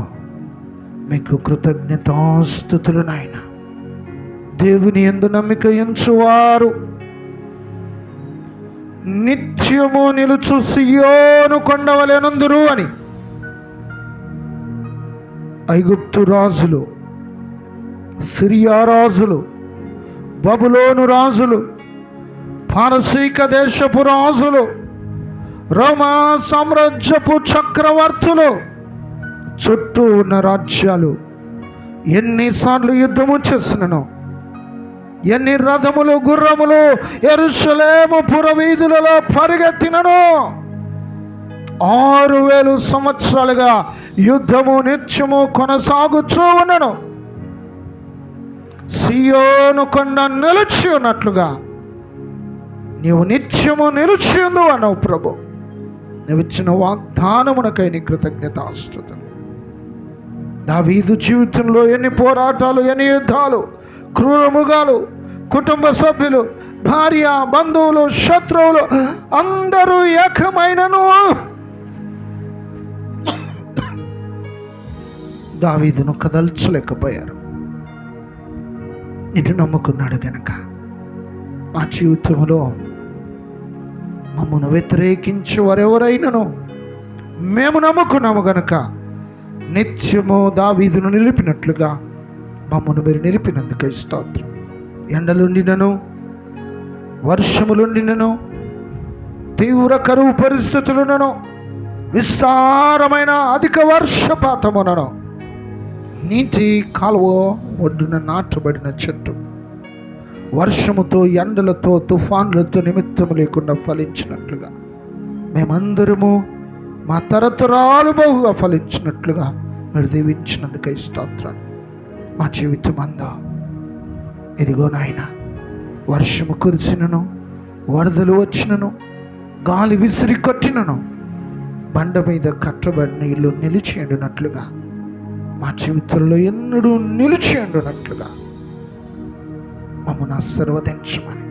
మీకు కృతజ్ఞతాస్తుతులు నాయన. దేవుని యందు నమ్మిక ఉంచువారు నిత్యము నిలుచు సియోను కొండవలెనుందురు అని ఐగుప్తు రాజులు, సిరియా రాజులు, బబులోను రాజులు, పారసీక దేశపు రాజులు, రోమా సామ్రాజ్యపు చక్రవర్తులు, చుట్టూ ఉన్న రాజ్యాలు ఎన్నిసార్లు యుద్ధము చేసినను, ఎన్ని రథములు గుర్రములు యెరూషలేము పురవీధులలో పరిగెత్తినను, 6000 సంవత్సరాలుగా యుద్ధము నిత్యము కొనసాగుచూ ఉన్నను. సియోను కొండ నిలిచి ఉన్నట్లుగా నీవు నిత్యము నిలిచి ఉండు అన్నావు ప్రభు. నువ్వు ఇచ్చిన వాగ్దానమునకై నీ కృతజ్ఞతాస్తుతులు. దావీదు జీవితంలో ఎన్ని పోరాటాలు, ఎన్ని యుద్ధాలు, క్రూరముగాలు, కుటుంబ సభ్యులు, భార్య, బంధువులు, శత్రువులు అందరూ ఏకమైనను దావీదును కదల్చలేకపోయారు. నిన్ను నమ్ముకున్నాడు గనక మా జీవితంలో మమ్మను వ్యతిరేకించి వారెవరైనను మేము నమ్ముకున్నాము గనక నిత్యము దావీదును నిలిపినట్లుగా మమ్మను మీరు నిలిపినందుకు స్తోత్రం. ఎండలుండినను, వర్షములుండినను, తీవ్ర కరువు పరిస్థితులునను, విస్తారమైన అధిక వర్షపాతమునను, నీటి కాలువ ఒడ్డున నాటబడిన చెట్టు వర్షముతో, ఎండలతో, తుఫాన్లతో నిమిత్తము లేకుండా ఫలించినట్లుగా మేమందరము మా తరతరాలు బహుగా ఫలించినట్లుగా మీరు దీవించినందుకై స్తోత్రాలు. మా జీవితం అందా ఇదిగో నాయన, వర్షము కురిసినను, వరదలు వచ్చినను, గాలి విసిరి కొట్టినను, బండ మీద కట్టబడిన ఇల్లు నిలిచి ఉండునట్లుగా మా జీవితంలో ఎన్నడూ నిలిచి ఉండునట్లుగా మమ్మల్ని ఆశీర్వదించమని,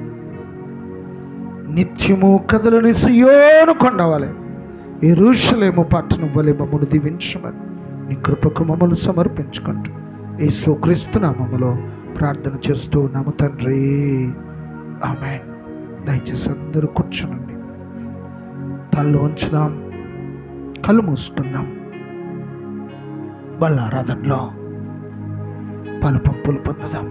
నిత్యము కదలని సియోను కొండవలె యెరూషలేము పట్టణం వలె మమ్మల్ని దీవించమని నీ కృపకు మమ్మల్ని సమర్పించుకుంటూ యేసు క్రీస్తు నామములో ప్రార్థన చేస్తూ ఉన్నాము తండ్రి. ఆమేన్. దయచేసి అందరూ కూర్చునండి, తలలో ఉంచుదాం, కళ్ళు మూసుకుందాం. బల్లారాధనలో పలు పంపులు పొందుదాం.